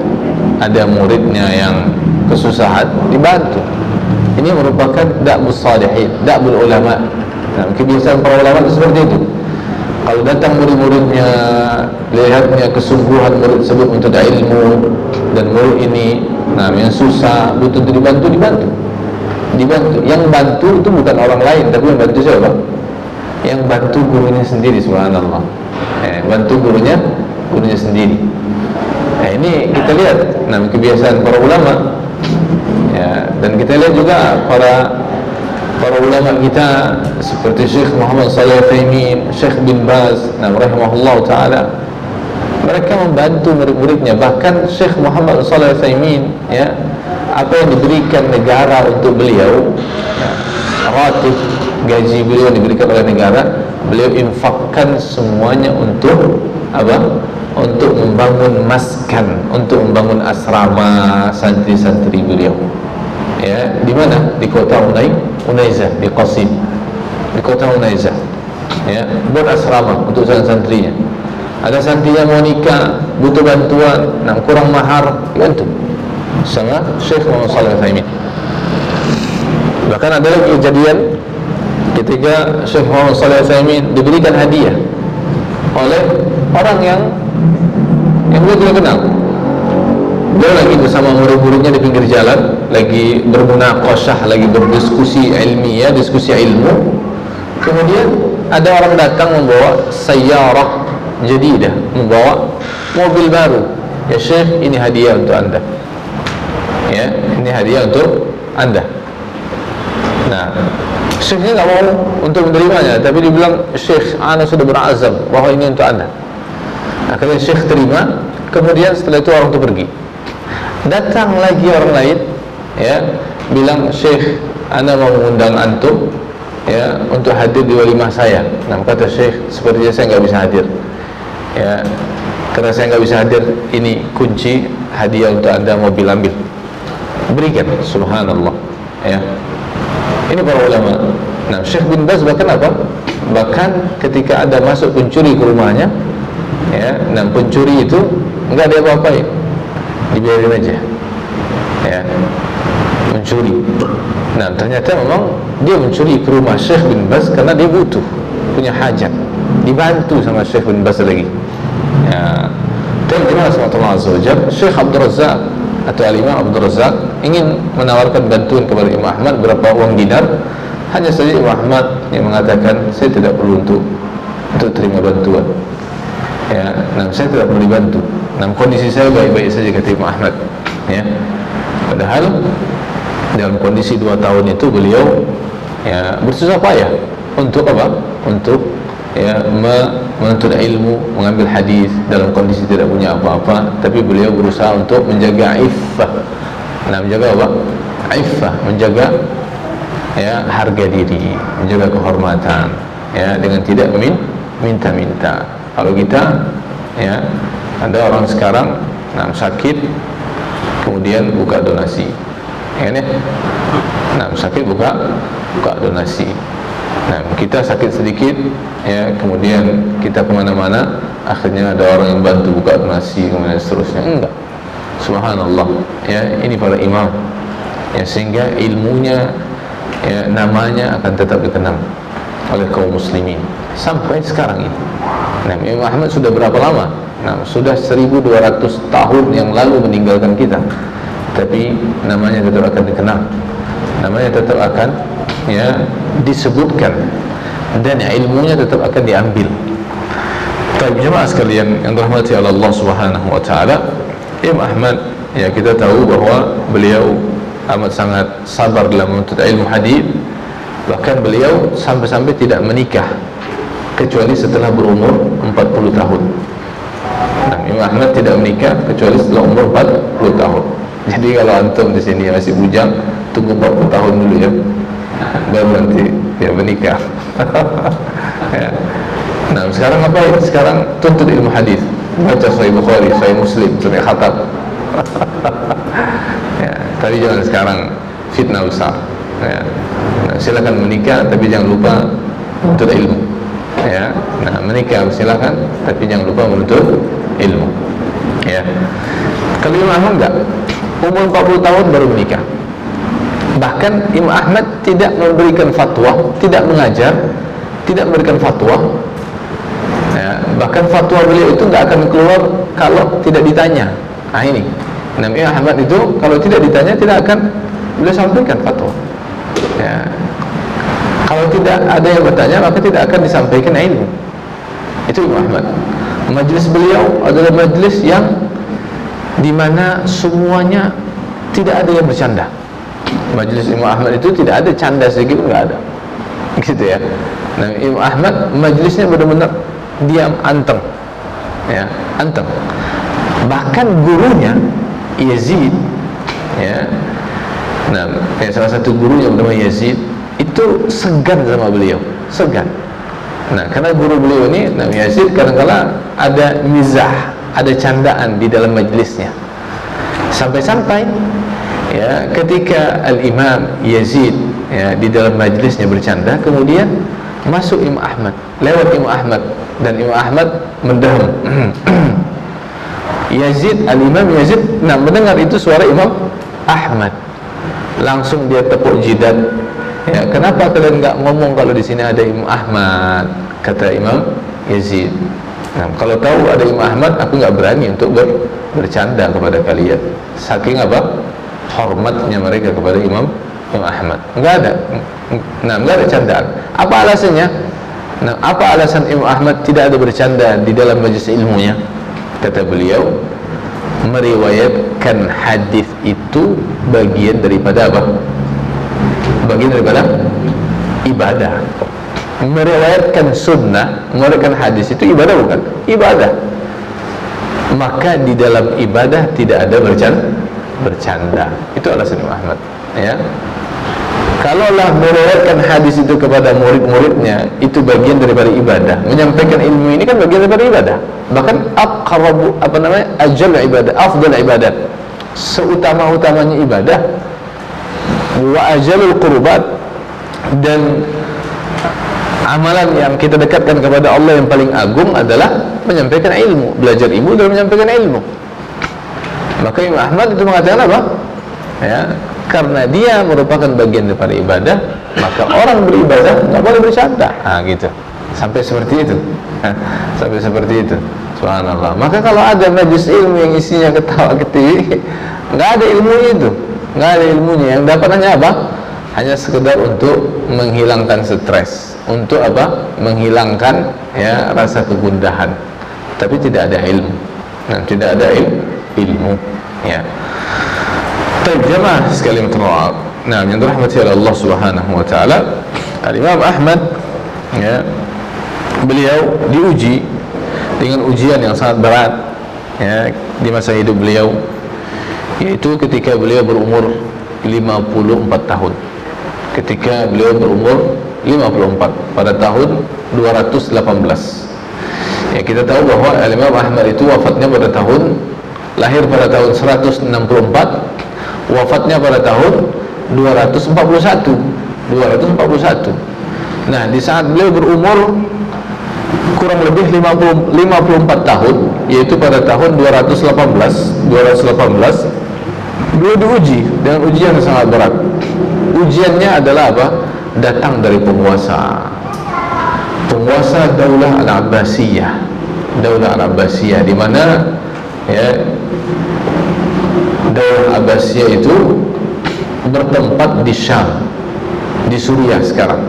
[SPEAKER 3] ada muridnya yang kesusahan, dibantu. Ini merupakan da'bus salihin, da'bul ulama. Kebiasaan para ulama itu seperti itu. Kalau datang murid-muridnya, lihatnya kesungguhan murid tersebut untuk ilmu, dan murid ini yang susah, butuh dibantu. Yang bantu itu bukan orang lain, tapi yang bantu siapa? Yang bantu gurunya sendiri, subhanallah. Bantu gurunya sendiri. Ini kita lihat kebiasaan para ulama. Ya, dan kita lihat juga para ulama kita seperti Syekh Muhammad Shalih Al-Utsaimin, Syekh bin Baz, rahimahullah taala, mereka membantu murid-muridnya. Bahkan Syekh Muhammad Shalih Al-Utsaimin, ya, apa yang diberikan negara untuk beliau, ya, ratib gaji beliau diberikan oleh negara, beliau infakkan semuanya untuk apa? Untuk membangun maskan, untuk membangun asrama santri-santri beliau. Ya, di mana? Di kota Unaizah, di Qasim, di kota Unaizah. Ya, buat asrama untuk santrinya. Ada santrinya mau nikah, butuh bantuan, kurang mahar, bantu sama Syekh Muhammad Shalih Al-Utsaimin. Bahkan ada lagi kejadian ketika Syekh Muhammad Shalih Al-Utsaimin diberikan hadiah oleh orang yang beliau tidak kenal. Dia lagi bersama murid-muridnya di pinggir jalan, lagi bermunaqashah, lagi berdiskusi ilmiah, diskusi ilmu. Kemudian ada orang datang membawa sayyarah jadidah, membawa mobil baru. Ya Syekh, ini hadiah untuk Anda. Ya, ini hadiah untuk Anda. Nah, Syekhnya nggak mau untuk menerimanya, tapi dibilang, Syekh, Ana sudah berazam bahwa ini untuk Anda. Akhirnya Syekh terima. Kemudian setelah itu orang itu pergi. Datang lagi orang lain, ya, bilang, Syekh, Ana mau mengundang antum, ya, untuk hadir di walimah saya. Kata Syekh, sepertinya saya nggak bisa hadir. Ya, karena saya nggak bisa hadir, ini kunci hadiah untuk Anda, mobil ambil, berikan. Subhanallah. Ya, ini para ulama. Syekh bin Baz bahkan apa? Bahkan ketika ada masuk pencuri ke rumahnya, ya, pencuri itu enggak ada apa-apain, dibiarin aja, ya, mencuri. Ternyata memang dia mencuri ke rumah Syekh bin Baz karena dia butuh, punya hajat, dibantu sama Syekh bin Baz lagi. Ya, dan gimana sama Allah Azza wa Jalla, Syekh Abdul Razak atau Imam Abdul Razak ingin menawarkan bantuan kepada Imam Ahmad berapa uang dinar. Hanya saja Imam Ahmad yang mengatakan, saya tidak perlu untuk terima bantuan. Ya, saya tidak perlu dibantu. Kondisi saya baik-baik saja, kata Imam Ahmad. Ya, padahal dalam kondisi 2 tahun itu beliau, ya, bersusah payah untuk apa? Untuk, ya, menuntut ilmu, mengambil hadis dalam kondisi tidak punya apa-apa, tapi beliau berusaha untuk menjaga iffah. Menjaga apa? Iffah, menjaga, ya, harga diri, menjaga kehormatan. ya, dengan tidak minta-minta. Kalau kita, ya, ada orang sekarang sakit kemudian buka donasi, ya kan ya? Sakit buka donasi. Kita sakit sedikit, ya, kemudian kita kemana-mana, akhirnya ada orang yang bantu buka donasi, kemudian seterusnya. Enggak, subhanallah, ya, ini para imam, ya, sehingga ilmunya, ya, namanya akan tetap dikenal oleh kaum muslimin sampai sekarang ini. Imam Ahmad sudah berapa lama? Sudah 1200 tahun yang lalu meninggalkan kita, tapi namanya tetap akan dikenal, namanya tetap akan, ya, disebutkan, dan ilmunya tetap akan diambil. Tapi jemaah sekalian yang dirahmati Allah Subhanahu wa taala, Imam Ahmad, ya, kita tahu bahwa beliau amat sangat sabar dalam menuntut ilmu hadis. Bahkan beliau sampai-sampai tidak menikah kecuali setelah berumur 40 tahun. Imam Ahmad tidak menikah kecuali setelah umur 40 tahun. Jadi kalau antum di sini masih bujang, tunggu 40 tahun dulu, ya, baru nanti dia menikah. Ya. Sekarang apa? Sekarang tuntut ilmu hadis, baca Sahih Bukhari, Sahih Muslim, sampai khatam. Ya, tapi jangan sekarang fitnah besar. Ya. Silakan menikah, tapi jangan lupa menuntut ilmu. Ya, menikah silakan, tapi jangan lupa menuntut ilmu. Ya. Kalau Imam Ahmad enggak, umur 40 tahun baru menikah. Bahkan Imam Ahmad tidak memberikan fatwa, tidak mengajar, tidak memberikan fatwa. Ya, bahkan fatwa beliau itu enggak akan keluar kalau tidak ditanya. Ini. Imam Ahmad itu kalau tidak ditanya tidak akan beliau sampaikan fatwa. Ya. Kalau tidak ada yang bertanya, maka tidak akan disampaikan ilmu. Itu Imam Ahmad. Majlis beliau adalah majlis yang dimana semuanya tidak ada yang bercanda. Majlis Imam Ahmad itu tidak ada canda sedikit pun, nggak ada, gitu ya. Imam Ahmad majlisnya benar-benar diam, anteng, ya, anteng. Bahkan gurunya Yazid, ya, salah satu gurunya bernama Yazid itu segan sama beliau, segan. Karena guru beliau ini, Yazid, kadang-kala ada mizah, ada candaan di dalam majlisnya. Sampai-sampai, ya, ketika Al-Imam Yazid, ya, di dalam majlisnya bercanda, kemudian masuk Imam Ahmad, lewat Imam Ahmad, dan Imam Ahmad mendaham. Yazid, Al-Imam Yazid, mendengar itu suara Imam Ahmad, langsung dia tepuk jidat. Ya, kenapa kalian nggak ngomong kalau di sini ada Imam Ahmad? Kata Imam Yazid. Kalau tahu ada Imam Ahmad, aku nggak berani untuk bercanda kepada kalian. Saking apa? Hormatnya mereka kepada Imam Ahmad. Nggak ada, nggak ada candaan. Apa alasannya? Apa alasan Imam Ahmad tidak ada bercanda di dalam majelis ilmunya? Kata beliau, meriwayatkan hadis itu bagian daripada apa? Bagian daripada ibadah. Meriwayatkan sunnah, meriwayatkan hadis itu ibadah bukan? Ibadah. Maka di dalam ibadah tidak ada bercanda. Itu alasan Imam Ahmad, ya. Kalaulah meriwayatkan hadis itu kepada murid-muridnya, itu bagian daripada ibadah. Menyampaikan ilmu ini kan bagian daripada ibadah. Bahkan aqrabu, ajal ibadah, afdal ibadah, seutama-utamanya ibadah, wa ajalul qurbat, dan amalan yang kita dekatkan kepada Allah yang paling agung adalah menyampaikan ilmu, belajar ilmu dan menyampaikan ilmu. Maka Imam Ahmad itu mengatakan apa? Ya, karena dia merupakan bagian daripada ibadah, maka orang beribadah nggak boleh bercanda. Gitu. Sampai seperti itu. Sampai seperti itu. Subhanallah. Maka kalau ada majlis ilmu yang isinya ketawa-ketiwi, nggak ada ilmunya itu. Nggak ada ilmunya. Yang dapat hanya apa? Hanya sekedar untuk menghilangkan stres, untuk apa? Menghilangkan, ya, rasa kegundahan. Tapi tidak ada ilmu. Tidak ada ilmu, ya. Baik, jemaah sekalian terhormat. Yang dirahmati oleh Allah Subhanahu wa taala, Al-Imam Ahmad, ya, beliau diuji dengan ujian yang sangat berat, ya, di masa hidup beliau, yaitu ketika beliau berumur 54 tahun. Ketika beliau berumur 54 pada tahun 218. Ya, kita tahu bahwa Imam Ahmad itu wafatnya pada tahun, lahir pada tahun 164, wafatnya pada tahun 241. Nah, di saat beliau berumur kurang lebih 54 tahun, yaitu pada tahun 218, beliau diuji dengan ujian yang sangat berat. Ujiannya adalah apa? Datang dari penguasa Daulah Al-Abbasiyah. Daulah Al-Abbasiyah, di mana ya, Daulah Abbasiyah itu bertempat di Syam, di Suriah sekarang.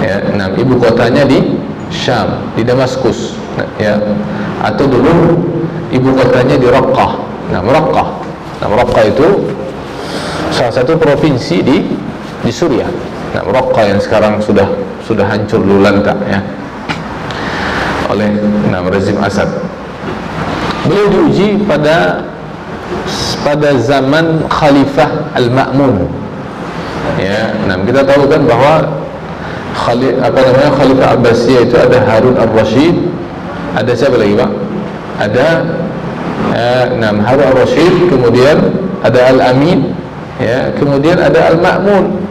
[SPEAKER 3] Ya, nah, ibu kotanya di Syam, di Damaskus, ya. Atau dulu ibu kotanya di Raqqah. Nah, Raqqah itu salah satu provinsi di Suriah. Nah, Raqqah yang sekarang sudah hancur lulanta ya oleh rezim Asad. Beliau diuji pada zaman Khalifah Al-Ma'mun. Ya, nah kita tahu kan bahwa Khalifah Abbasiyah itu ada Harun Ar-Rasyid, ada siapa lagi Pak? Ada Harun Ar-Rasyid, kemudian ada Al-Amin, ya, kemudian ada Al-Ma'mun.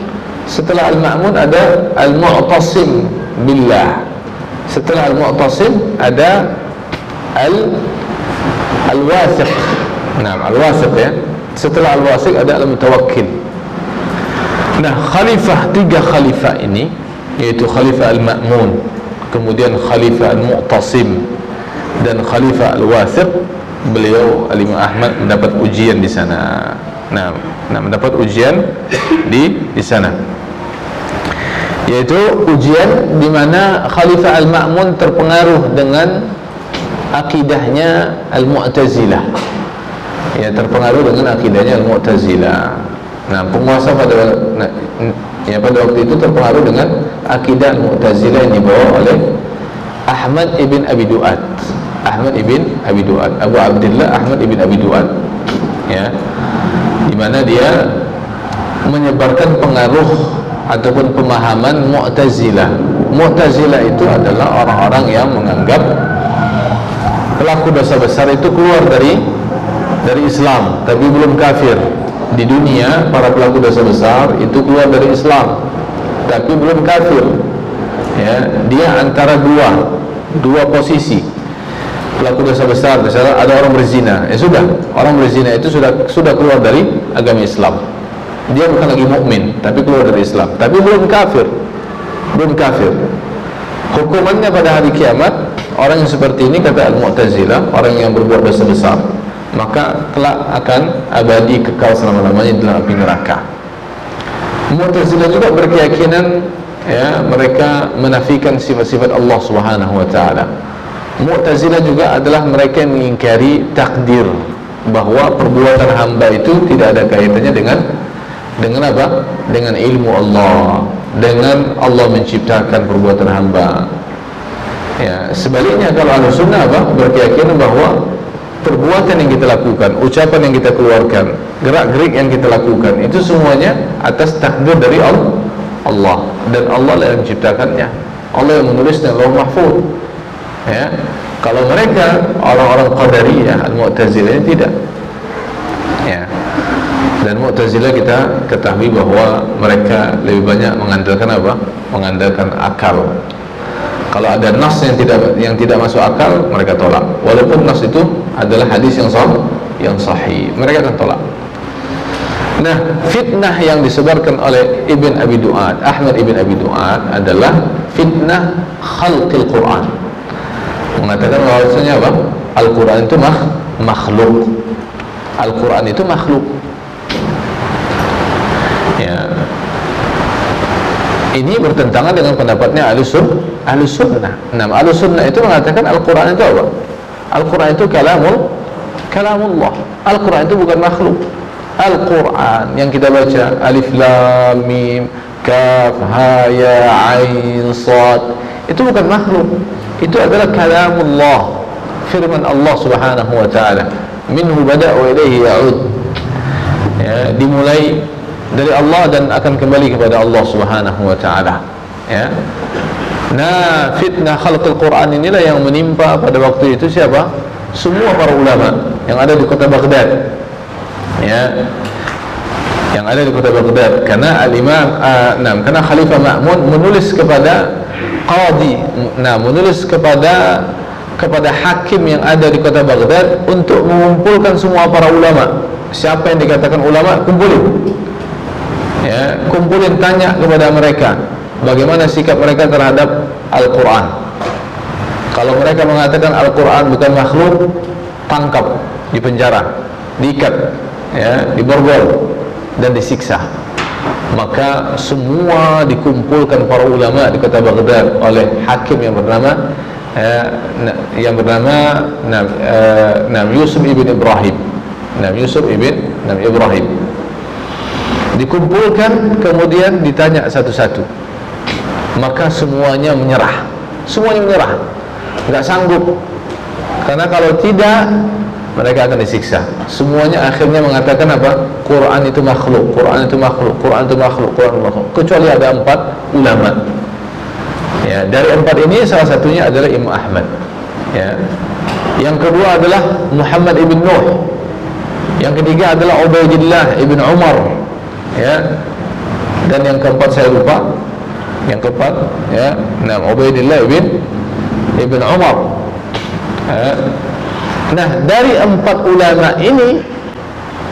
[SPEAKER 3] Setelah Al-Ma'mun ada Al-Mu'tasim Billah. Setelah Al-Mu'tasim ada Al-Wathiq. Nah, Al-Wathiq ya. Setelah Al-Wathiq ada Al-Mutawakkil. Nah, tiga khalifah ini, yaitu Khalifah Al-Ma'mun, kemudian Khalifah Al-Mu'tasim, dan Khalifah Al-Wathiq, beliau Imam Ahmad mendapat ujian di sana. Nah, mendapat ujian di sana, yaitu ujian di mana Khalifah Al-Ma'mun terpengaruh dengan akidahnya Al-Mu'tazilah. Ya, terpengaruh dengan akidahnya Al-Mu'tazilah. Nah, penguasa pada waktu itu terpengaruh dengan akidah Al-Mu'tazilah yang dibawa oleh Ahmad ibn Abi Du'ad. Abu Abdullah Ahmad ibn Abi Du'ad, ya, di mana dia menyebarkan pengaruh ataupun pemahaman Mu'tazilah. Mu'tazilah itu adalah orang-orang yang menganggap pelaku dosa besar itu keluar dari Islam tapi belum kafir. Di dunia para pelaku dosa besar itu keluar dari Islam tapi belum kafir. Ya, dia antara dua posisi. Pelaku dosa besar, misalnya ada orang berzina, ya sudah, orang berzina itu sudah keluar dari agama Islam. Dia bukan lagi mukmin, tapi keluar dari Islam, tapi belum kafir. Hukumannya pada hari kiamat, orang yang seperti ini, kata Al-Mu'tazilah, orang yang berbuat dosa besar, maka kelak akan abadi kekal selama-lamanya dalam api neraka. Mu'tazilah juga berkeyakinan, ya, mereka menafikan sifat-sifat Allah Subhanahu wa taala. Mu'tazilah juga adalah mereka yang mengingkari takdir, bahwa perbuatan hamba itu tidak ada kaitannya dengan apa? Dengan ilmu Allah, dengan Allah menciptakan perbuatan hamba. Ya, sebaliknya kalau Ahlussunnah berkeyakinan bahwa perbuatan yang kita lakukan, ucapan yang kita keluarkan, gerak-gerik yang kita lakukan, itu semuanya atas takdir dari Allah, dan Allah yang menciptakannya. Allah yang menulis dalam Lauh Mahfuz. Ya, kalau mereka orang-orang Qadariyah, Al-Mu'tazilah ini tidak. Ya. Dan Mu'tazilah kita ketahui bahwa mereka lebih banyak mengandalkan apa? Mengandalkan akal. Kalau ada nas yang tidak masuk akal, mereka tolak. Walaupun nas itu adalah hadis yang sahih, mereka akan tolak. Nah, fitnah yang disebarkan oleh Ahmad ibn Abi Du'ad adalah fitnah khalqil Quran. Mengatakan bahwasanya apa? Al-Quran itu makhluk. Al-Quran itu makhluk. Ya. Ini bertentangan dengan pendapatnya Ahlussunnah. Nah, Ahlussunnah itu mengatakan Al-Quran itu apa? Al-Quran itu kalamullah. Al-Quran itu bukan makhluk. Al-Quran yang kita baca, Alif Lam Mim Kaf Ha Ya Ain Shad, itu bukan makhluk. Itu adalah kalamullah, firman Allah Subhanahu wa taala. Minhu bada' wa ilaihi ya'ud. Ya, dimulai dari Allah dan akan kembali kepada Allah Subhanahu wa taala. Ya. Nah, fitnah khalqul Quran inilah yang menimpa pada waktu itu siapa? Semua para ulama yang ada di kota Baghdad. Ya. Yang ada di kota Baghdad, karena al-Imam karena Khalifah Ma'mun menulis kepada qadi, menulis kepada hakim yang ada di kota Baghdad untuk mengumpulkan semua para ulama. Siapa yang dikatakan ulama, kumpulin. Ya, kumpulin, tanya kepada mereka bagaimana sikap mereka terhadap Al-Quran. Kalau mereka mengatakan Al-Quran bukan makhluk, tangkap, dipenjara, diikat, ya, diborgol dan disiksa. Maka semua dikumpulkan para ulama di kota Baghdad oleh hakim yang bernama Yusuf ibn Ibrahim. Yusuf ibn Ibrahim dikumpulkan, kemudian ditanya satu-satu. Maka semuanya menyerah, nggak sanggup, karena kalau tidak mereka akan disiksa. Semuanya akhirnya mengatakan apa? Quran itu makhluk, Quran itu makhluk, Quran itu makhluk, Quran itu makhluk. Kecuali ada 4 ulama. Ya, dari 4 ini salah satunya adalah Imam Ahmad. Ya. Yang kedua adalah Muhammad ibn Nuh. Yang ketiga adalah Ubaidillah ibn Umar. Ya. Dan yang keempat saya lupa. Yang keempat, ya, Ubaidillah ibn Umar. Ya. Nah, dari 4 ulama ini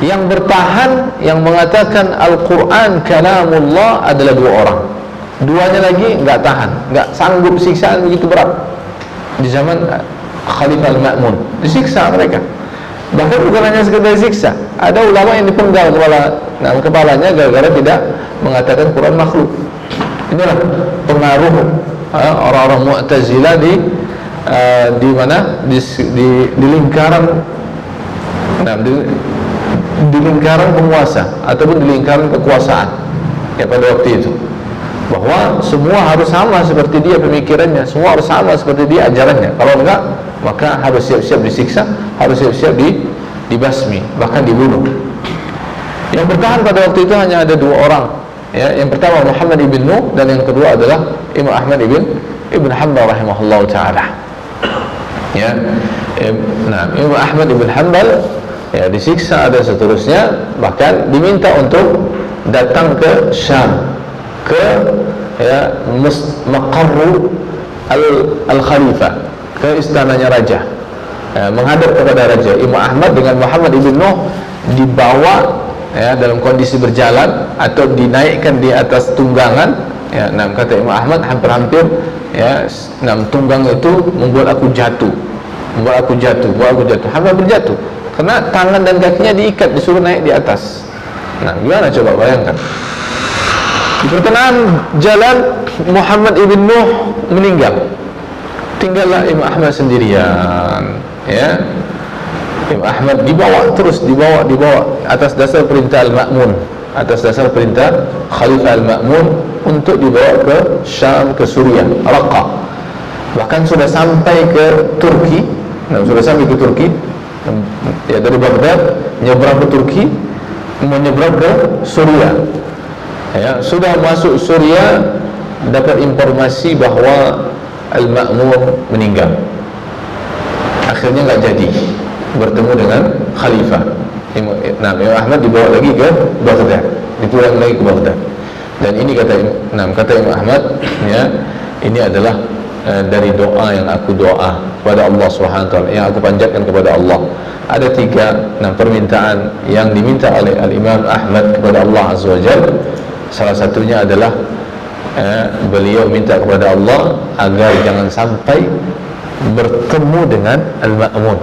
[SPEAKER 3] yang bertahan, yang mengatakan Al-Quran kalamullah adalah 2 orang. Duanya lagi nggak tahan, nggak sanggup siksaan begitu berat. Di zaman Khalifah Al-Ma'mun disiksa mereka. Bahkan bukan hanya sekedar siksa, ada ulama yang dipenggal kepalanya gara-gara tidak mengatakan Quran makhluk. Inilah pengaruh orang-orang Mu'tazilah di mana di lingkaran di lingkaran penguasa ataupun di lingkaran kekuasaan ya pada waktu itu, bahwa semua harus sama seperti dia pemikirannya, semua harus sama seperti dia ajarannya. Kalau enggak, maka harus siap-siap disiksa, harus siap-siap dibasmi, bahkan dibunuh. Yang bertahan pada waktu itu hanya ada 2 orang. Ya, yang pertama Muhammad ibn Nuh, dan yang kedua adalah Imam Ahmad ibn Hanbal rahimahullah taala. Ya, Imam Ahmad ibn Hanbal ya disiksa dan seterusnya, bahkan diminta untuk datang ke Syam, ke ya maqarru al-khalifah, ke istananya raja, menghadap kepada raja. Imam Ahmad dengan Muhammad ibn Nuh dibawa ya dalam kondisi berjalan atau dinaikkan di atas tunggangan. Ya, kata Imam Ahmad, hampir-hampir ya tunggang itu membuat aku jatuh, hampir berjatuh karena tangan dan kakinya diikat, disuruh naik di atas. Gimana coba bayangkan? Di pertengahan jalan Muhammad ibn Nuh meninggal, tinggallah Imam Ahmad sendirian. Ya, Imam Ahmad dibawa atas dasar perintah Al-Ma'mun, atas dasar perintah Khalifah Al-Ma'mun untuk dibawa ke Syam, ke Suriah, Raqqa. Bahkan sudah sampai ke Turki. Ya, dari Baghdad nyebrang ke Turki, menyeberang ke Suriah. Ya, sudah masuk Suriah, dapat informasi bahwa Al-Ma'mun meninggal. Akhirnya nggak jadi bertemu dengan Khalifah. Imam Ahmad dibawa lagi ke Baghdad, dipulang lagi ke Baghdad. Dan ini kata Imam Ahmad, ya, ini adalah dari doa yang aku doa kepada Allah SWT, yang aku panjatkan kepada Allah. Ada 3 permintaan yang diminta oleh Al-Imam Ahmad kepada Allah Azza wa Jalla. Salah satunya adalah beliau minta kepada Allah agar jangan sampai bertemu dengan Al-Ma'mun.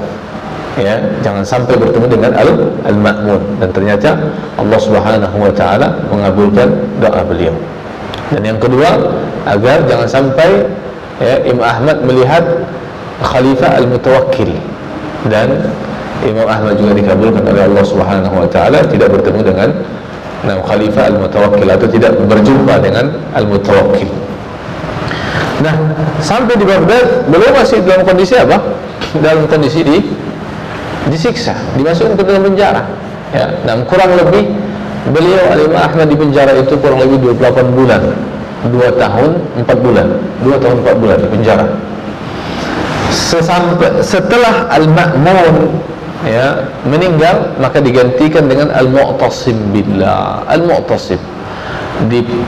[SPEAKER 3] Ya, jangan sampai bertemu dengan Al-Ma'mun. Dan ternyata Allah Subhanahu wa taala mengabulkan doa beliau. Dan yang kedua, agar jangan sampai ya, Imam Ahmad melihat Khalifah Al-Mutawakkil, dan Imam Ahmad juga dikabulkan oleh Allah Subhanahu wa taala tidak bertemu dengan Khalifah Al-Mutawakkil, atau tidak berjumpa dengan Al-Mutawakkil. Nah, sampai di Baghdad beliau masih dalam kondisi apa? Dalam kondisi disiksa, dimasukkan ke dalam penjara. Ya, kurang lebih beliau Imam Ahmad di penjara itu kurang lebih 28 bulan. 2 tahun 4 bulan 2 tahun 4 bulan di penjara. Setelah Al-Ma'mun ya meninggal, maka digantikan dengan Al-Mu'tasim Billah. Al-Mu'tasim,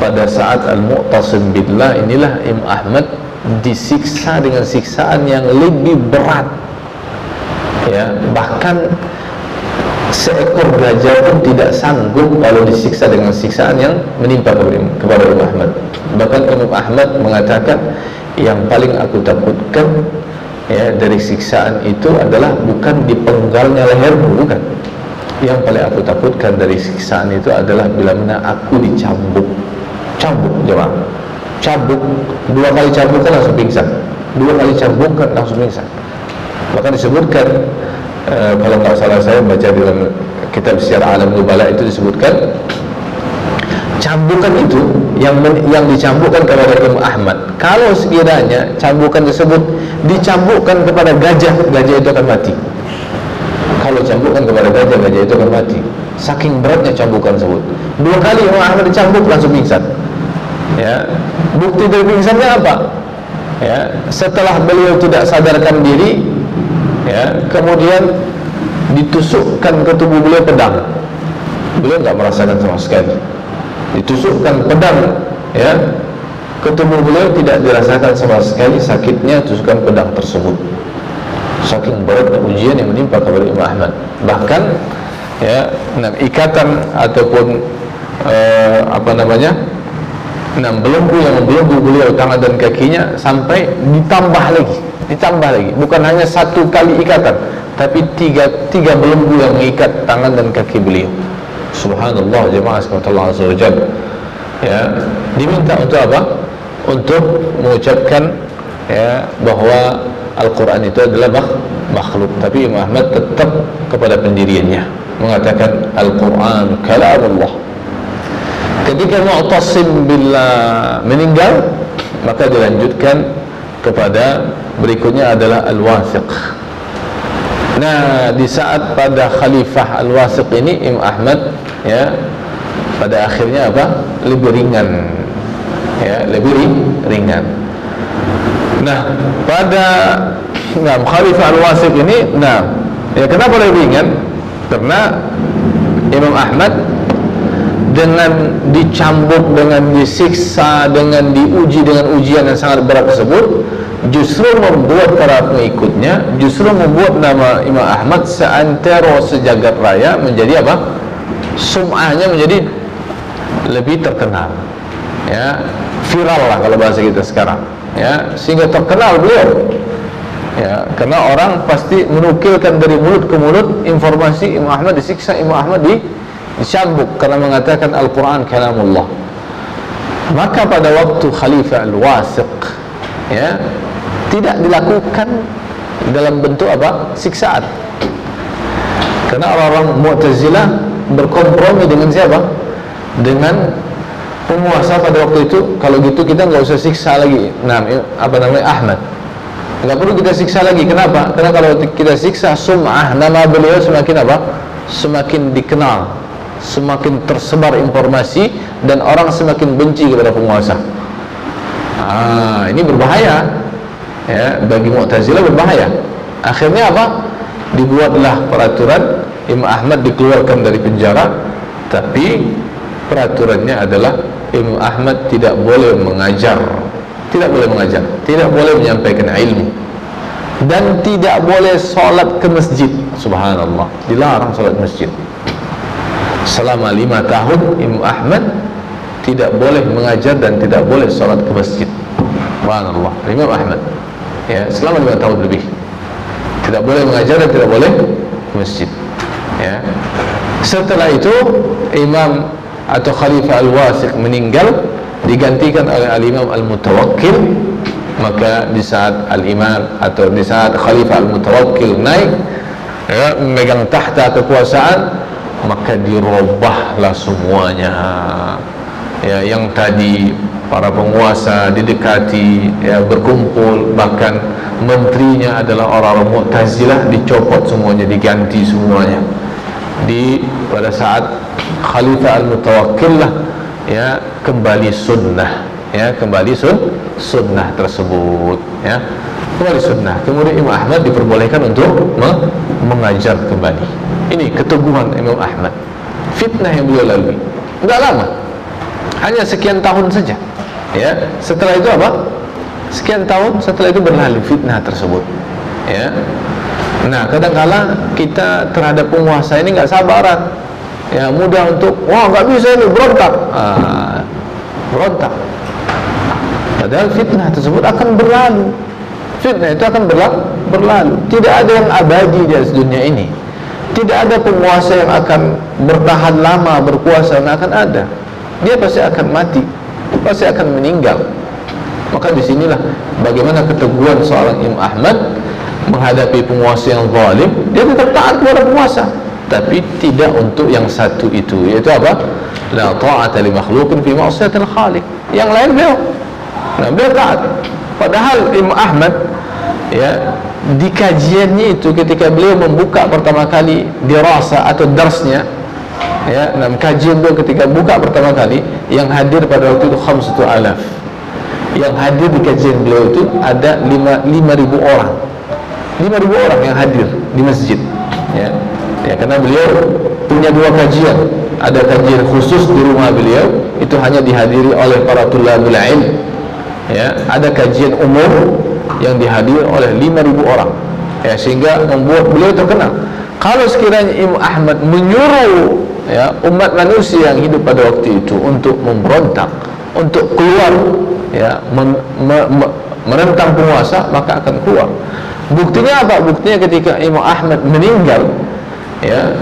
[SPEAKER 3] pada saat Al-Mu'tasim Billah inilah Imam Ahmad disiksa dengan siksaan yang lebih berat ya, bahkan seekor gajah pun tidak sanggup kalau disiksa dengan siksaan yang menimpa kepada Imam Ahmad. Bahkan Imam Ahmad mengatakan, yang paling aku takutkan ya dari siksaan itu adalah bukan dipenggalnya lehermu, bukan. Yang paling aku takutkan dari siksaan itu adalah bila mana aku dicambuk. Cambuk, jemaah. Cambuk, 2 kali cambuk kan langsung pingsan. 2 kali cambuk kan langsung pingsan. Bahkan disebutkan, kalau nggak salah saya baca dalam kitab Syiar Alam Nubala itu disebutkan, cambukan itu yang dicambukkan kepada Imam Ahmad, kalau sekiranya cambukan tersebut dicambukkan kepada gajah, gajah itu akan mati. Kalau cambukan kepada gajah, gajah itu akan mati. Saking beratnya cambukan tersebut. 2 kali Imam Ahmad dicambuk langsung pingsan. Ya, bukti dari pingsannya apa? Ya, setelah beliau tidak sadarkan diri, ya, kemudian ditusukkan ke tubuh beliau pedang. Beliau nggak merasakan sama sekali. Ditusukkan pedang, ya, ke tubuh beliau, tidak dirasakan sama sekali sakitnya tusukan pedang tersebut. Saking beratnya ujian yang menimpa kepada Imam Ahmad. Bahkan, ya, ikatan ataupun belenggu yang membelenggu beliau tangan dan kakinya sampai ditambah lagi, bukan hanya 1 kali ikatan, tapi tiga belenggu yang mengikat tangan dan kaki beliau. Subhanallah, jemaah sekalian azza wajalla. Ya, diminta untuk apa? Untuk mengucapkan ya bahwa Al-Quran itu adalah makhluk, tapi Imam Ahmad tetap kepada pendiriannya, mengatakan Al-Quran kalamullah. Ketika Mu'tasim Billah meninggal, maka dilanjutkan kepada berikutnya adalah Al-Wathiq. Nah, di saat pada Khalifah Al-Wathiq ini, Imam Ahmad ya pada akhirnya apa? Lebih ringan. Ya, lebih ringan. Nah, pada Khalifah Al-Wathiq ini, ya kenapa lebih ringan? Karena Imam Ahmad dengan dicambuk, dengan disiksa, dengan diuji dengan ujian yang sangat berat tersebut, justru membuat para pengikutnya, justru membuat nama Imam Ahmad seantero sejagat raya menjadi apa? Sum'ahnya menjadi lebih terkenal, ya, viral lah kalau bahasa kita sekarang, ya, sehingga terkenal beliau, ya, karena orang pasti menukilkan dari mulut ke mulut informasi Imam Ahmad disiksa, Imam Ahmad dicambuk karena mengatakan Al-Quran kalamullah. Maka pada waktu Khalifah Al-Wathiq, ya, tidak dilakukan dalam bentuk apa? Siksaan. Karena orang-orang Mu'tazilah berkompromi dengan siapa? Dengan penguasa pada waktu itu. Kalau gitu kita nggak usah siksa lagi. Ahmad. Nggak perlu kita siksa lagi. Kenapa? Karena kalau kita siksa, sum'ah, nama beliau semakin apa? Semakin dikenal, semakin tersebar informasi, dan orang semakin benci kepada penguasa. Ini berbahaya, ya, bagi Mu'tazilah berbahaya. Akhirnya apa? Dibuatlah peraturan, Imam Ahmad dikeluarkan dari penjara, tapi peraturannya adalah Imam Ahmad tidak boleh mengajar, tidak boleh menyampaikan ilmu, dan tidak boleh sholat ke masjid. Subhanallah, dilarang sholat masjid. Selama 5 tahun Imam Ahmad tidak boleh mengajar dan tidak boleh sholat ke masjid. Subhanallah, Imam Ahmad, ya, selama 5 tahun lebih tidak boleh mengajar dan tidak boleh ke masjid, ya. Setelah itu Imam atau Khalifah Al-Wathiq meninggal, digantikan oleh Al-Imam Al-Mutawakkil. Maka di saat Al-Imam atau di saat Khalifah Al-Mutawakkil naik, ya, memegang tahta kekuasaan, maka dirubahlah semuanya, ya, yang tadi para penguasa didekati, ya, berkumpul, bahkan menterinya adalah orang-orang Mu'tazilah, dicopot semuanya, diganti semuanya. Pada saat Khalifah Al-Mutawakkil lah, ya, kembali sunnah, ya kembali sunnah tersebut, ya kembali sunnah. Kemudian Imam Ahmad diperbolehkan untuk mengajar kembali. Ini keteguhan Imam Ahmad. Fitnah yang beliau lalui enggak lama, hanya sekian tahun saja, ya. Setelah itu apa? Sekian tahun setelah itu berlalu fitnah tersebut, ya. Nah, kadang-kala kita terhadap penguasa ini nggak sabaran, ya, mudah untuk wah nggak bisa ini, berontak, berontak. Padahal fitnah tersebut akan berlalu. Fitnah itu akan berlalu. Tidak ada yang abadi di atas dunia ini. Tidak ada penguasa yang akan bertahan lama berkuasa, yang akan ada. Dia pasti akan mati, pasti akan meninggal. Maka disinilah bagaimana keteguhan seorang Imam Ahmad menghadapi penguasa yang zalim. Dia tetap taat kepada penguasa, tapi tidak untuk yang satu itu, yaitu apa? La ta'ata li makhluqin fi ma'siyatil khaliq. Yang lain beliau taat. Padahal Imam Ahmad, ya, di kajiannya itu ketika beliau membuka pertama kali dirasa atau darsnya, ya, dalam kajian beliau ketika buka pertama kali, yang hadir pada waktu itu 5,000. Yang hadir di kajian beliau itu ada 5.000 orang. 5.000 orang yang hadir di masjid, ya. Ya, karena beliau punya 2 kajian. Ada kajian khusus di rumah beliau, itu hanya dihadiri oleh para tulabul ilm, ya. Ada kajian umum yang dihadiri oleh 5.000 orang, ya, sehingga membuat beliau terkenal. Kalau sekiranya Imam Ahmad menyuruh, ya, umat manusia yang hidup pada waktu itu untuk memberontak, untuk keluar, ya, menentang penguasa, maka akan keluar. Buktinya apa? Buktinya ketika Imam Ahmad meninggal, ya,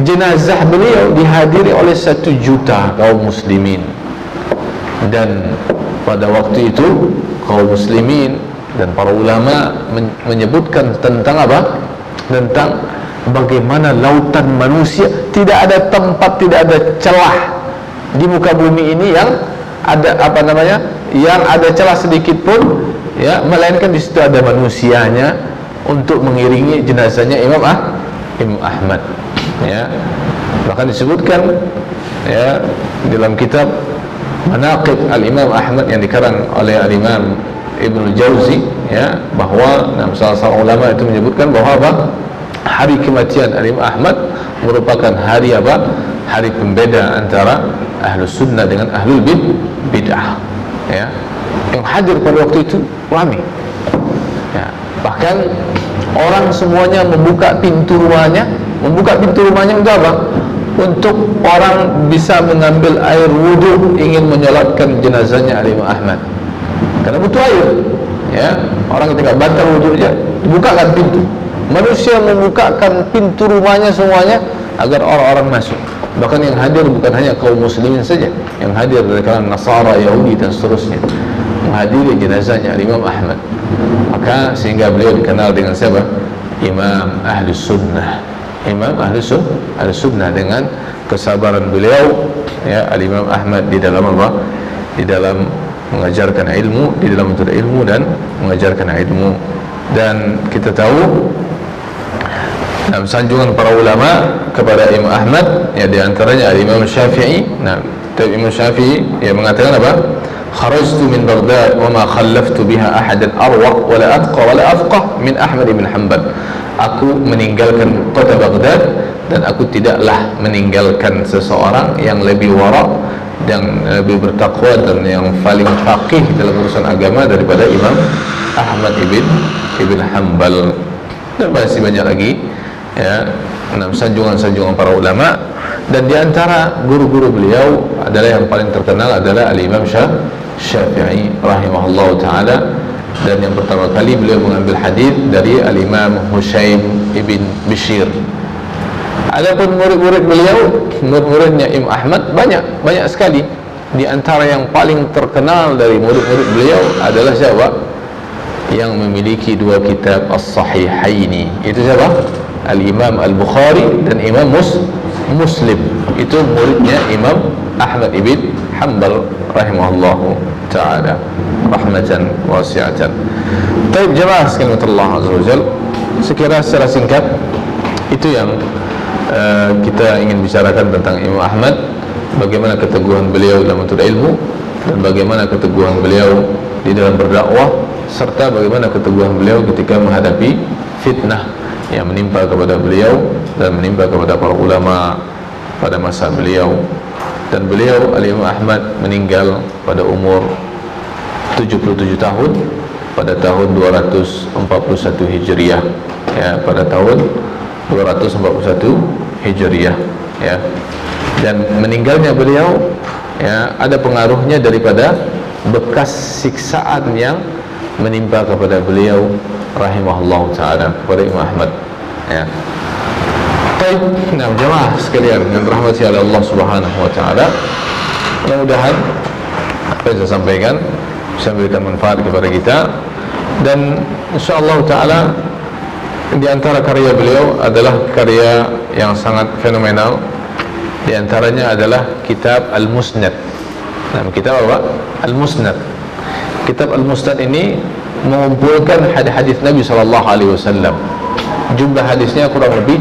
[SPEAKER 3] jenazah beliau dihadiri oleh 1 juta kaum muslimin. Dan pada waktu itu kaum muslimin dan para ulama menyebutkan tentang apa? Tentang bagaimana lautan manusia, tidak ada tempat, tidak ada celah di muka bumi ini yang ada apa namanya, yang ada celah sedikit pun, ya, melainkan di situ ada manusianya untuk mengiringi jenazahnya Imam Ahmad, ya. Bahkan disebutkan, ya, dalam kitab Manaqib Al-Imam Ahmad yang dikarang oleh Al-Imam Ibnu Jauzi, ya, bahwa salah seorang ulama itu menyebutkan bahwa apa? Hari kematian Al-Imam Ahmad merupakan hari apa? Hari pembeda antara Ahlus Sunnah dengan Ahlul Bid'ah, ya. Yang hadir pada waktu itu ramai, ya. Bahkan orang semuanya membuka pintu rumahnya untuk apa? Untuk orang bisa mengambil air wudhu ingin menyolatkan jenazahnya Imam Ahmad, karena butuh air, ya. Orang ketika batal wudhunya dibukakan pintu, manusia membukakan pintu rumahnya semuanya agar orang-orang masuk. Bahkan yang hadir bukan hanya kaum muslimin saja, yang hadir dari kalangan Nasara, Yahudi dan seterusnya, menghadiri jenazahnya Imam Ahmad. Maka sehingga beliau dikenal dengan siapa? Imam Ahlus Sunnah. Imam Ahlus Sunnah dengan kesabaran beliau, ya, Al-Imam Ahmad di dalam apa? Di dalam mengajarkan ilmu, di dalam menuntut ilmu dan mengajarkan ilmu. Dan kita tahu dalam sanjungan para ulama kepada Imam Ahmad, ya, di antaranya Imam Syafi'i. Nah, Imam Syafi'i, ya, mengatakan apa? Kharajtu min Baghdad wa ma khallaftu biha ahadan arwaq wa la atqa wa la afqah min Ahmad ibn Hanbal. Aku meninggalkan kota Baghdad dan aku tidaklah meninggalkan seseorang yang lebih wara dan lebih bertakwa dan yang paling faqih dalam urusan agama daripada Imam Ahmad ibn Hanbal. Dan masih banyak lagi, ya, sanjungan-sanjungan para ulama. Dan di antara guru-guru beliau adalah yang paling terkenal adalah Al-Imam Syafi'i rahimahullah ta'ala. Dan yang pertama kali beliau mengambil hadis dari Al-Imam Hushaim ibn Bishir. Adapun murid-murid beliau, murid-muridnya Imam Ahmad banyak sekali. Di antara yang paling terkenal dari murid-murid beliau adalah siapa? Yang memiliki 2 kitab As-Sahihaini. Itu siapa? Al-Imam Al-Bukhari dan Imam Muslim. Itu muridnya Imam Ahmad ibn Hanbal rahimahullahu ta'ala rahmatan wasi'atan. Baik jemaah sekalian Allah azza wajal, sekira secara singkat itu yang kita ingin bicarakan tentang Imam Ahmad, bagaimana keteguhan beliau dalam menuntut ilmu. dan bagaimana keteguhan beliau di dalam berdakwah, serta bagaimana keteguhan beliau ketika menghadapi fitnah yang menimpa kepada beliau dan menimpa kepada para ulama pada masa beliau. Dan beliau Al-Imam Ahmad meninggal pada umur 77 tahun pada tahun 241 Hijriah, ya, pada tahun 241 Hijriah, ya. Dan meninggalnya beliau, ya, ada pengaruhnya daripada bekas siksaan yang menimpa kepada beliau rahimahullah ta'ala, kepada Imam Ahmad, ya. Baik, nah jemaah sekalian yang dirahmati oleh Allah Subhanahu wa taala, mudah-mudahan apa yang saya sampaikan bisa memberikan manfaat kepada kita. Dan insyaallah taala di antara karya beliau adalah karya yang sangat fenomenal. Di antaranya adalah kitab Al-Musnad. Nah, kitab apa? Al-Musnad. Kitab Al-Musnad ini mengumpulkan hadis-hadis Nabi SAW. Jumlah hadisnya kurang lebih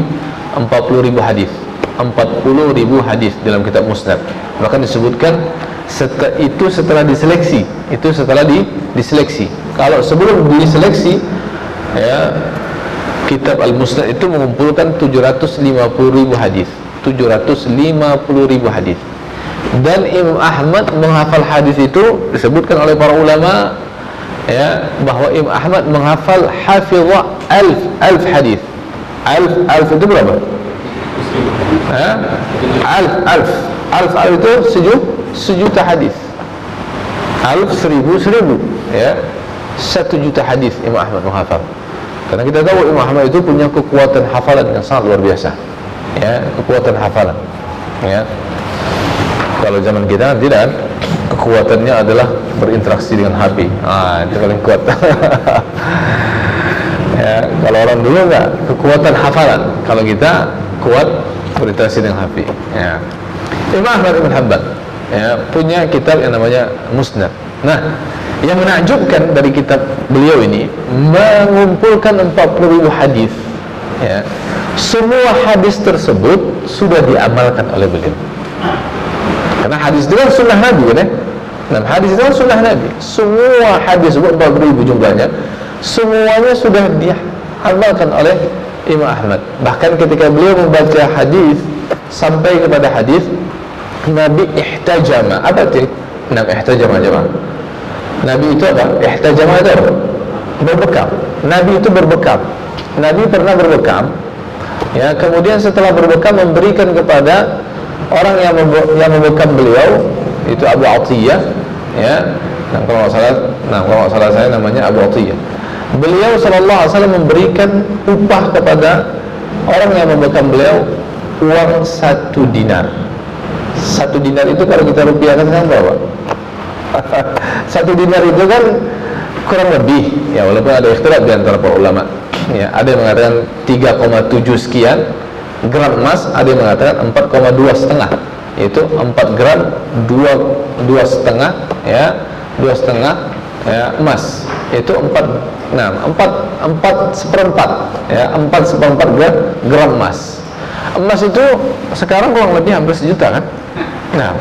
[SPEAKER 3] 40.000 hadis. 40.000 hadis dalam kitab Musnad. Bahkan disebutkan setelah diseleksi. Itu setelah diseleksi. Kalau sebelum diseleksi, ya, kitab Al-Musnad itu mengumpulkan 750.000 hadis. 750.000 hadis. Dan Imam Ahmad menghafal hadis itu disebutkan oleh para ulama, ya, bahwa Imam Ahmad menghafal hafizah alf hadis. Alf itu berapa? Alf itu sejuta hadis. Alf seribu, ya, 1 juta hadis Imam Ahmad menghafal. Karena kita tahu Imam Ahmad itu punya kekuatan hafalan yang sangat luar biasa, ya, kekuatan hafalan, ya. Kalau zaman kita kan tidak, kekuatannya adalah berinteraksi dengan HP. Itu paling kuat. Ya, kalau orang dulu enggak, kekuatan hafalan. Kalau kita kuat berinteraksi dengan HP, ya. Imam Ahmad bin Hanbal, ya, punya kitab yang namanya Musnad. Nah, yang menakjubkan dari kitab beliau ini mengumpulkan 40.000 hadis, ya. Semua hadis tersebut sudah diamalkan oleh beliau. Karena hadis itu kan sunnah Nabi, kan, ya? Nah, hadis itu kan sunnah Nabi. Semua hadis 40.000 jumlahnya, semuanya sudah diamalkan oleh Imam Ahmad. Bahkan ketika beliau membaca hadis sampai kepada hadis Nabi ihtajama. Apa itu? Nabi ihtajama aja, Bang. Nabi itu apa? Ihtajama itu apa? Berbekam. Nabi itu berbekam. Nabi pernah berbekam, ya, kemudian setelah berbekam memberikan kepada orang yang membekam beliau, itu Abu Atiyah, ya. Kalau nggak salah saya namanya Abu Atiyah. Beliau SAW memberikan upah kepada orang yang membekam beliau uang 1 dinar. 1 dinar itu kalau kita rupiahkan sekarang berapa? 1 dinar itu kan kurang lebih, ya, walaupun ada ikhtilaf di antara para ulama, ya, ada yang mengatakan 3,7 sekian gram emas, ada yang mengatakan 4,2,5, yaitu 4 gram 2,5, ya, 2,5, ya, emas, itu 4 seperempat, ya, 4 seperempat gram emas. Emas itu sekarang kurang lebih hampir 1 juta, kan? Nah,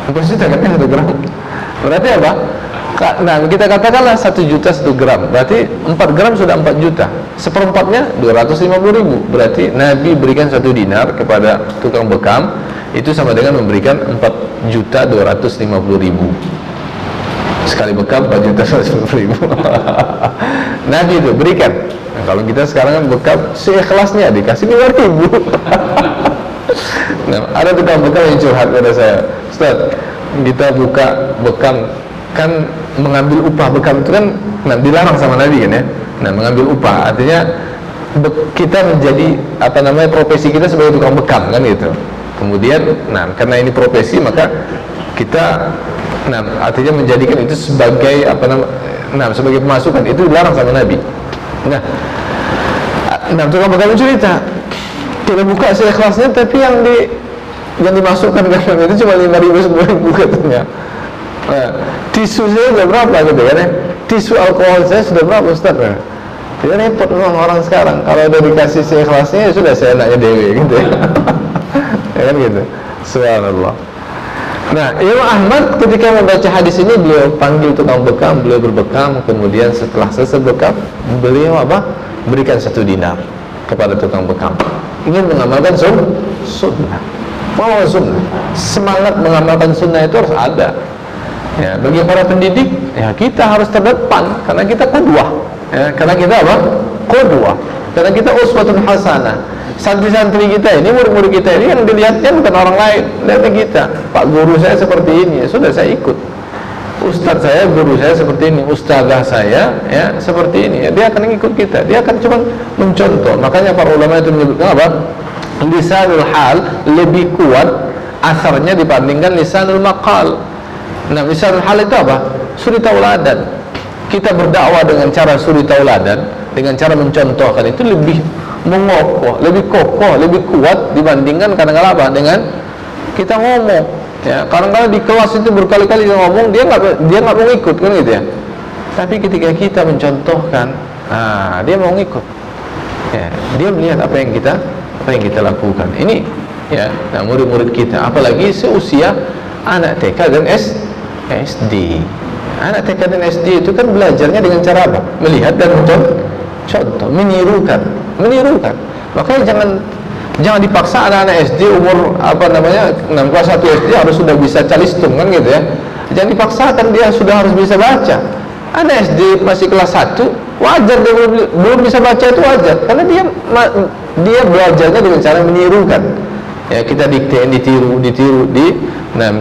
[SPEAKER 3] hampir 1 juta kan, 1 gram. Berarti apa? Nah, kita katakanlah 1 juta 1 gram, berarti 4 gram sudah 4 juta. Seperempatnya 250.000. Berarti Nabi berikan 1 dinar kepada tukang bekam, itu sama dengan memberikan 4.250.000. Sekali bekam 4.250.000. Nabi itu berikan. Nah, kalau kita sekarang kan bekam seikhlasnya dikasih 5.000. Nah, ada tukang bekam yang curhat pada saya, Ustaz, kita buka bekam, kan mengambil upah bekam itu kan, nah, dilarang sama Nabi, kan, ya. Nah, mengambil upah artinya kita menjadi apa namanya, profesi kita sebagai tukang bekam, kan, gitu. Kemudian, nah, karena ini profesi, maka kita, nah, artinya menjadikan itu sebagai apa namanya, nah, sebagai pemasukan, itu dilarang sama Nabi. Nah, tukang bekam cerita, kita buka seikhlasnya, tapi yang dimasukkan ke dalam itu cuma 5.000, 10.000 katanya. Nah, tisu saya sudah berapa, gitu, kan, ya? Tisu alkohol saya sudah berapa, Ustaz? Nah, jadi repot memang orang sekarang. Kalau udah dikasih seikhlasnya, ya sudah, saya enaknya dewe, gitu, ya. Ya kan, gitu. Subhanallah. Nah, Imam Ahmad ketika membaca hadis ini, beliau panggil tukang bekam, beliau berbekam, kemudian setelah selesai bekam, beliau apa? Berikan 1 dinar kepada tukang bekam. Ingin mengamalkan sunnah. Mengamalkan sunnah. Semangat mengamalkan sunnah itu harus ada. Ya, bagi para pendidik, ya kita harus terdepan karena kita qudwah. Ya, karena kita apa? Qudwah. Karena kita uswatun hasanah. Santri-santri kita ini, murid-murid kita ini yang dilihatnya bukan orang lain, lihatnya kita. Pak guru saya seperti ini, ya sudah saya ikut. Ustadz saya, guru saya seperti ini, ustadzah saya ya seperti ini. Ya, dia akan ikut kita, dia akan cuma mencontoh. Makanya para ulama itu menyebutkan apa? Lisanul hal lebih kuat asarnya dibandingkan lisanul maqal. Nah, lisanul hal itu apa? Suri tauladan. Kita berdakwah dengan cara suri tauladan, dengan cara mencontohkan itu lebih mengokoh, lebih kokoh, lebih kuat dibandingkan kadang-kadang apa? Dengan kita ngomong. Ya, kadang-kadang di kelas itu berkali-kali dia ngomong, dia nggak mau ikut kan gitu ya. Tapi ketika kita mencontohkan, dia mau ikut. Ya, dia melihat apa yang kita lakukan. Ini ya, nah, murid-murid kita, apalagi seusia anak TK dan SD. Anak TK dan SD itu kan belajarnya dengan cara apa? Melihat dan contoh, menirukan. Makanya jangan dipaksa anak-anak SD umur 6 kelas 1 SD harus sudah bisa calistung kan gitu ya. Jangan dipaksakan dia sudah harus bisa baca. Anak SD masih kelas 1 wajar dia belum bisa baca, itu wajar karena dia belajarnya dengan cara menirukan. Ya, kita diktein, ditiru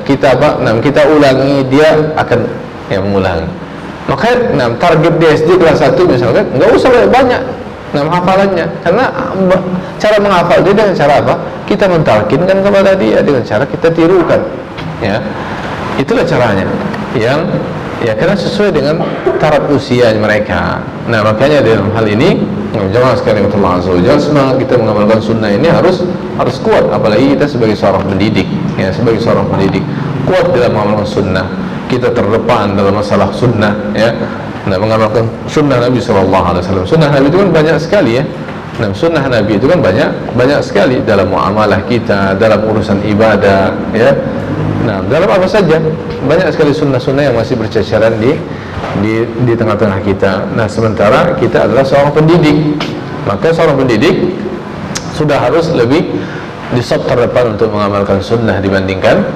[SPEAKER 3] kita ulangi, dia akan mengulangi. Makanya target di SD kelas 1 misalkan nggak usah banyak hafalannya, karena cara menghafal dia dengan cara apa? Kita mentalkinkan kepada dia dengan cara kita tirukan. Ya, itulah caranya. Yang ya karena sesuai dengan taraf usia mereka. Nah, makanya dalam hal ini jangan sekali untuk Allah Azza wa Jalla, semangat kita mengamalkan sunnah ini harus kuat, apalagi kita sebagai seorang pendidik. Ya, sebagai seorang pendidik kuat dalam mengamalkan sunnah. Kita terdepan dalam masalah sunnah, ya. Nah, mengamalkan sunnah Nabi SAW. Sunnah Nabi itu kan banyak sekali ya. Nah, sunnah Nabi itu kan banyak sekali dalam muamalah kita, dalam urusan ibadah, ya. Nah, dalam apa saja banyak sekali sunnah-sunnah yang masih berceceran di tengah-tengah kita. Nah, sementara kita adalah seorang pendidik, maka seorang pendidik sudah harus lebih di saf terdepan untuk mengamalkan sunnah dibandingkan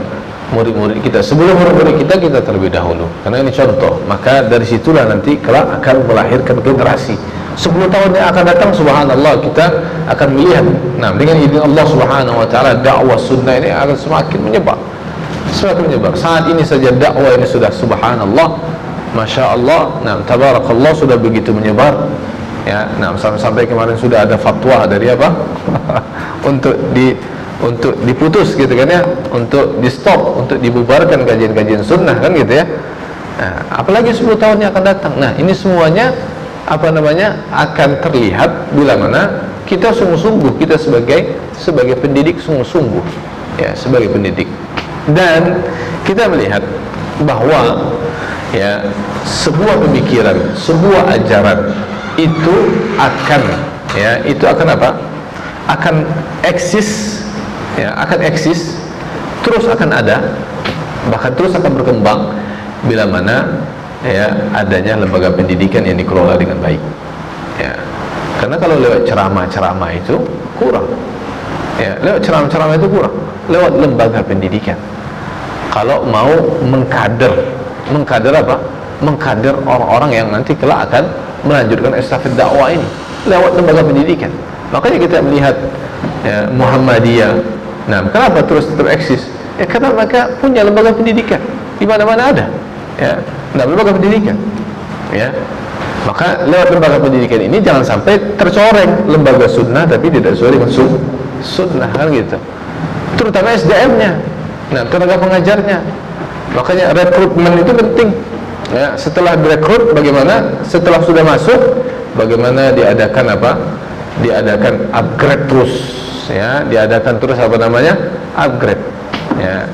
[SPEAKER 3] murid-murid kita. Sebelum murid-murid kita terlebih dahulu, karena ini contoh. Maka dari situlah nanti kelak akan melahirkan generasi. 10 tahun yang akan datang, subhanallah, kita akan melihat, nah, dengan izin Allah subhanahu wa ta'ala, dakwah sunnah ini akan semakin menyebar. Saat ini saja dakwah ini sudah subhanallah, masya Allah, nah, tabarakallah, sudah begitu menyebar. Ya, nah, sampai kemarin sudah ada fatwa dari apa? untuk diputus gitu kan ya, untuk di stop, untuk dibubarkan kajian-kajian sunnah kan gitu ya. Nah, apalagi 10 tahun yang akan datang. Nah, ini semuanya akan terlihat bila mana kita sungguh-sungguh, kita sebagai pendidik sungguh-sungguh ya, sebagai pendidik. Dan kita melihat bahwa ya, sebuah pemikiran, sebuah ajaran itu akan apa? Akan eksis. Ya, akan eksis, terus akan ada, bahkan terus akan berkembang bila mana ya adanya lembaga pendidikan yang dikelola dengan baik. Ya, karena kalau lewat ceramah-ceramah itu kurang. Ya, lewat ceramah-ceramah itu kurang. Lewat lembaga pendidikan. Kalau mau mengkader apa? Mengkader orang-orang yang nanti kelak akan melanjutkan estafet dakwah ini lewat lembaga pendidikan. Makanya kita melihat ya, Muhammadiyah. Nah, kenapa terus eksis? Ya, karena mereka punya lembaga pendidikan di mana-mana ada. Ya, nah, lembaga pendidikan. Ya, maka lewat lembaga pendidikan ini jangan sampai tercoreng lembaga sunnah tapi tidak sesuai dengan sunnah kan gitu. Terutama SDM-nya, nah, tenaga pengajarnya. Makanya rekrutmen itu penting. Ya, setelah direkrut bagaimana? Setelah sudah masuk, bagaimana diadakan apa? Diadakan upgrade terus. Ya, diadakan terus upgrade ya,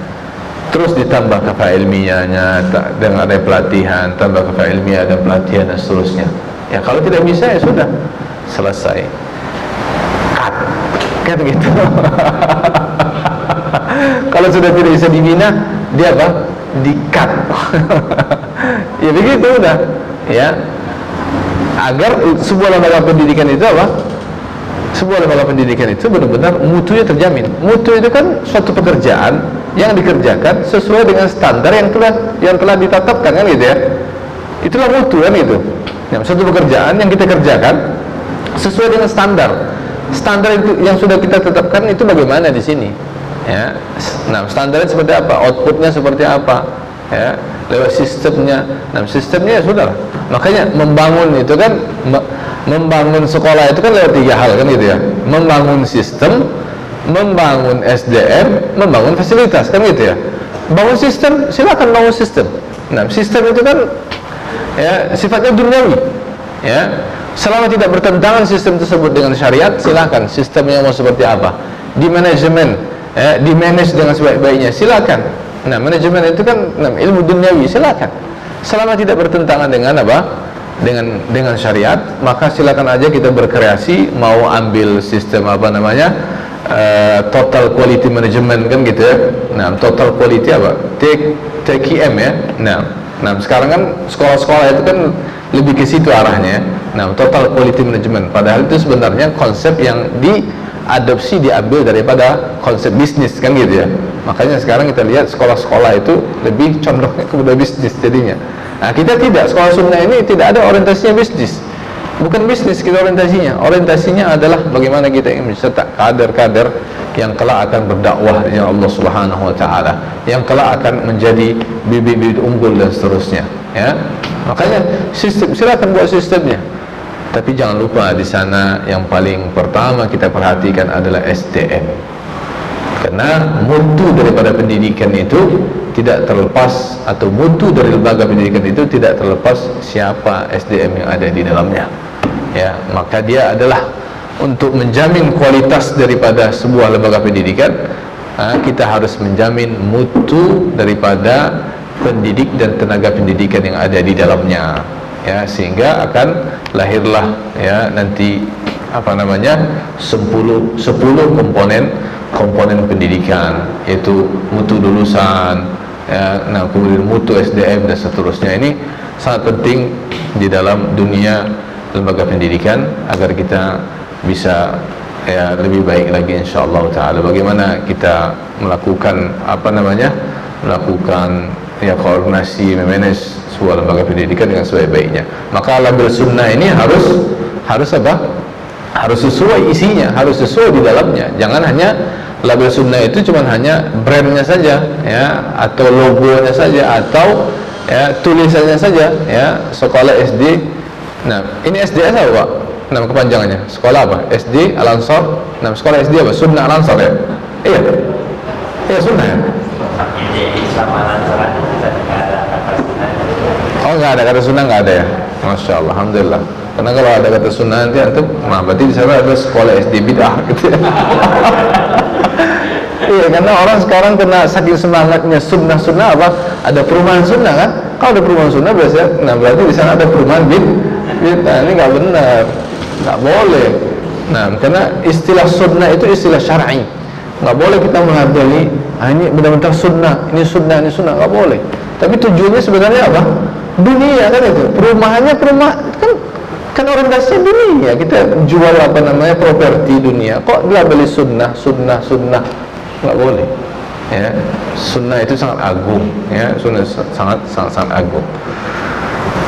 [SPEAKER 3] terus ditambah kafah ilmiahnya dengan ada pelatihan, tambah kafah ilmiah dan pelatihan dan seterusnya. Ya, kalau tidak bisa ya sudah selesai, cut kan gitu. Kalau sudah tidak bisa dibina, dia apa? Di-cut. Ya begitu udah, ya. Agar sebuah lembaga pendidikan itu apa? Sebuah lembaga pendidikan itu benar-benar mutunya terjamin. Mutu itu kan suatu pekerjaan yang dikerjakan sesuai dengan standar yang telah ditetapkan, kan gitu ya. Itulah mutu, kan gitu. Nah, suatu pekerjaan yang kita kerjakan sesuai dengan standar. Standar itu yang sudah kita tetapkan itu bagaimana di sini? Ya. Nah, standarnya seperti apa? Outputnya seperti apa? Ya, lewat sistemnya. Nah, sistemnya ya sudah. Makanya membangun itu kan, membangun sekolah itu kan lewat 3 hal, kan gitu ya. Membangun sistem, membangun SDM, membangun fasilitas, kan gitu ya. Bangun sistem, silakan bangun sistem. Nah, sistem itu kan ya sifatnya duniawi. Ya, selama tidak bertentangan sistem tersebut dengan syariat, silakan sistemnya mau seperti apa. Di manajemen, ya, di manage dengan sebaik-baiknya, silakan. Nah, manajemen itu kan ilmu duniawi, silakan. Selama tidak bertentangan dengan apa? Dengan syariat, maka silakan aja kita berkreasi. Mau ambil sistem apa namanya, total quality management, kan gitu ya. Nah, total quality apa? TQM ya. Nah, sekarang kan sekolah-sekolah itu kan lebih ke situ arahnya. Nah, total quality management. Padahal itu sebenarnya konsep yang diadopsi, diambil daripada konsep bisnis, kan gitu ya. Makanya sekarang kita lihat sekolah-sekolah itu lebih condongnya kepada bisnis jadinya. Nah, kita tidak, sekolah sunnah ini tidak ada orientasinya bisnis. Bukan bisnis kita orientasinya. Orientasinya adalah bagaimana kita ingin mencetak kader-kader yang kelak akan berdakwah dengan Allah Subhanahu wa taala, yang kelak akan menjadi bibit-bibit unggul dan seterusnya, ya. Makanya sistem, silakan buat sistemnya. Tapi jangan lupa di sana yang paling pertama kita perhatikan adalah SDM. Karena mutu daripada pendidikan itu tidak terlepas, atau mutu dari lembaga pendidikan itu tidak terlepas siapa SDM yang ada di dalamnya. Ya, maka dia adalah untuk menjamin kualitas daripada sebuah lembaga pendidikan, kita harus menjamin mutu daripada pendidik dan tenaga pendidikan yang ada di dalamnya. Ya, sehingga akan lahirlah ya nanti apa namanya 10 komponen pendidikan, yaitu mutu lulusan, ya, nah kemudian mutu SDM dan seterusnya. Ini sangat penting di dalam dunia lembaga pendidikan agar kita bisa ya lebih baik lagi insyaallah taala. Bagaimana kita melakukan apa namanya, melakukan ya koordinasi, memanage sebuah lembaga pendidikan dengan sebaik-baiknya. Maka label sunnah ini harus apa? Harus sesuai isinya, harus sesuai di dalamnya. Jangan hanya label sunnah itu cuma hanya brandnya saja, ya, atau logonya saja, atau ya tulisannya saja, ya, sekolah SD. Nah, ini SDS apa, Pak? Nama kepanjangannya. Sekolah apa? SD Al-Ansar. Nama sekolah SD apa? Sunnah Al-Ansar, ya? Iya. Iya, sunnah ya? Oh, nggak ada kata sunnah, nggak ada ya? Masya Allah, alhamdulillah. Karena kalau ada kata sunnah nanti antum, nah berarti di sana ada sekolah SD bid'ah gitu ya. Iya, karena orang sekarang kena saking semangatnya sunnah apa? Ada perumahan sunnah kan? Kalau ada perumahan sunnah biasanya, nah berarti di sana ada perumahan bid'ah. Ini nggak benar, nggak boleh. Nah, karena istilah sunnah itu istilah syar'i. Nggak boleh kita menghargai, ini benar-benar sunnah, ini sunnah, nggak boleh. Tapi tujuannya sebenarnya apa? Dunia kan itu. Perumahannya kan orientasinya dunia. Kita jual apa namanya properti dunia. Kok dilabeli sunnah? Nggak boleh. Ya, sunnah itu sangat agung. Ya, sunnah sangat agung.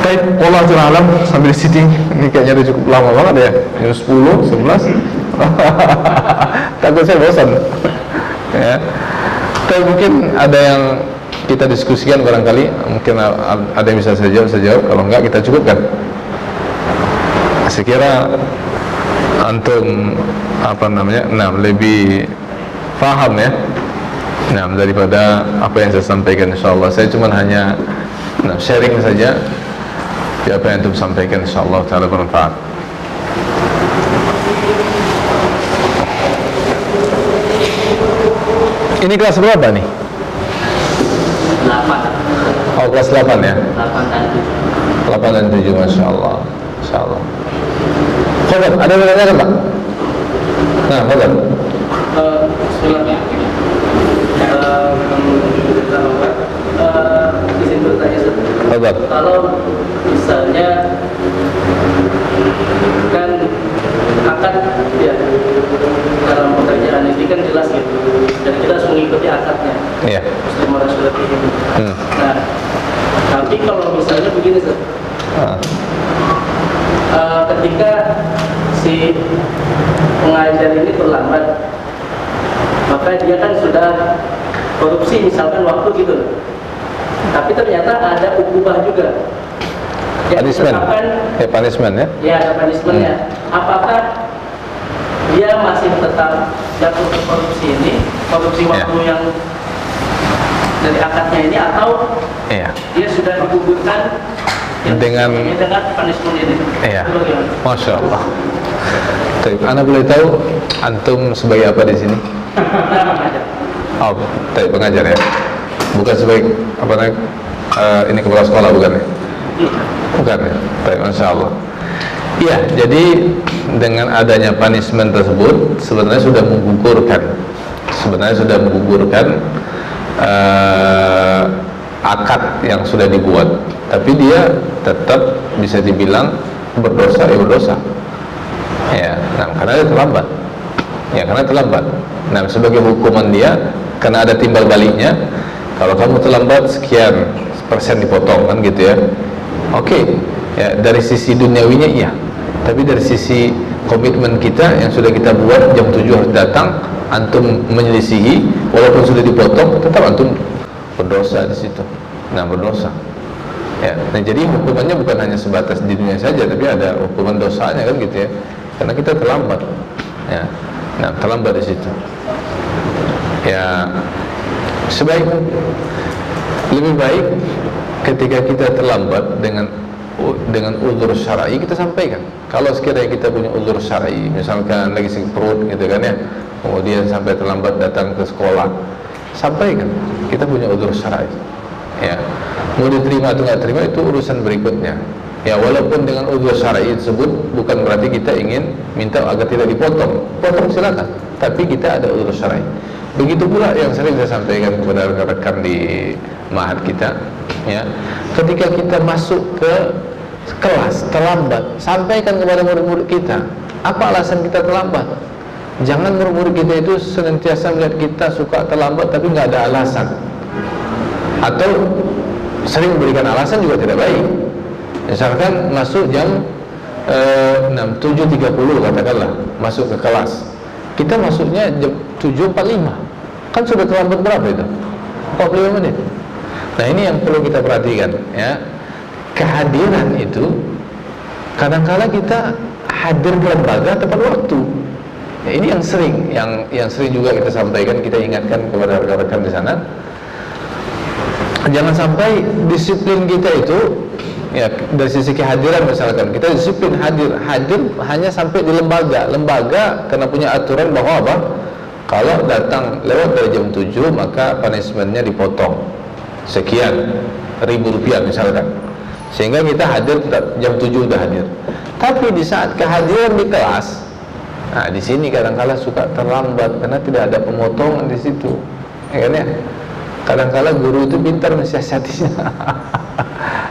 [SPEAKER 3] Baik, wallahu ta'ala alam. Sambil di sini ini kayaknya udah cukup lama banget ya. Jam 10, 11. Takut saya bosan. Ya. Tapi mungkin ada yang kita diskusikan barangkali, mungkin ada yang bisa saya jawab. Kalau enggak kita cukupkan. Saya kira antum apa namanya, lebih paham ya, daripada apa yang saya sampaikan. Insyaallah saya cuma hanya sharing saja apa yang antum sampaikan, insyaallah taala bermanfaat. Ini kelas berapa nih? 8. Oh, kelas 8 ya? 8 dan 7. 8 dan 7, Masya Allah. Masya Allah. Fadal, ada yang menanyakan, Pak? Nah, Fadal.
[SPEAKER 4] Sebelumnya, kalau misalnya kan akad ya dalam pekerjaan ini kan jelas gitu, dan kita harus mengikuti akadnya.
[SPEAKER 3] Iya.
[SPEAKER 4] Muslim Rasulullah. Nah, tapi kalau misalnya begini, Ustaz. Ketika si pengajar ini terlambat, maka dia kan sudah korupsi misalkan waktu gitu, tapi ternyata ada ukubah juga.
[SPEAKER 3] Punishment. Punishment ya?
[SPEAKER 4] Ya, ada punishmentnya. Apakah dia masih tetap jatuh ke korupsi ini, korupsi waktu yang dari akadnya ini, atau dia sudah digugurkan dengan punishment ini?
[SPEAKER 3] Iya. Masya Allah. Baik, Anda boleh tahu antum sebagai apa di sini? Oh, pengajar ya. Bukan sebagai apa namanya? Ini kepala sekolah bukan ya? Bukan ya. Baik, Masya Allah. Iya, jadi dengan adanya punishment tersebut sebenarnya sudah menggugurkan akad yang sudah dibuat, tapi dia tetap bisa dibilang berdosa. Ya, nah, karena dia terlambat. Nah, sebagai hukuman dia, karena ada timbal baliknya, kalau kamu terlambat sekian persen dipotong kan gitu ya. Oke, ya dari sisi duniawinya iya, tapi dari sisi komitmen kita yang sudah kita buat jam 7 harus datang, antum menyelisihi, walaupun sudah dipotong, tetap antum berdosa di situ. Nah, berdosa. Ya, nah jadi hukumannya bukan hanya sebatas di dunia saja, tapi ada hukuman dosanya kan gitu ya. Karena kita terlambat. Ya. Nah, terlambat di situ. Ya, lebih baik ketika kita terlambat dengan uzur syar'i kita sampaikan. Kalau sekiranya kita punya uzur syar'i, misalkan lagi sakit perut gitu kan ya, kemudian sampai terlambat datang ke sekolah, sampaikan kita punya uzur syar'i. Ya, mau diterima atau nggak terima itu urusan berikutnya. Ya, walaupun dengan uzur syar'i tersebut bukan berarti kita ingin minta agar tidak dipotong. Potong silakan, tapi kita ada uzur syar'i. Begitu pula yang sering saya sampaikan kepada rekan-rekan di ma'had kita, ya, ketika kita masuk ke kelas terlambat, sampaikan kepada murid-murid kita apa alasan kita terlambat. Jangan murid-murid kita itu senantiasa melihat kita suka terlambat tapi nggak ada alasan, atau sering memberikan alasan juga tidak baik. Misalkan masuk jam 7.30 katakanlah, masuk ke kelas, kita masuknya jam 7.45, kan sudah terlambat berapa itu? 45 menit. Nah, ini yang perlu kita perhatikan ya. Kehadiran itu kadang-kala kita hadir ke lembaga tepat waktu. Ya, ini yang sering juga kita sampaikan, kita ingatkan kepada rekan-rekan di sana. Jangan sampai disiplin kita itu ya, dari sisi kehadiran misalkan kita disiplin hadir hanya sampai di lembaga karena punya aturan bahwa apa? Kalau datang lewat dari jam 7 maka punishmentnya dipotong sekian ribu rupiah misalkan, sehingga kita hadir jam 7 udah hadir. Tapi di saat kehadiran di kelas, nah di sini kadang-kala suka terlambat karena tidak ada pemotongan di situ, ya kan ya? Kadang-kala guru itu pintar mensiasatinya.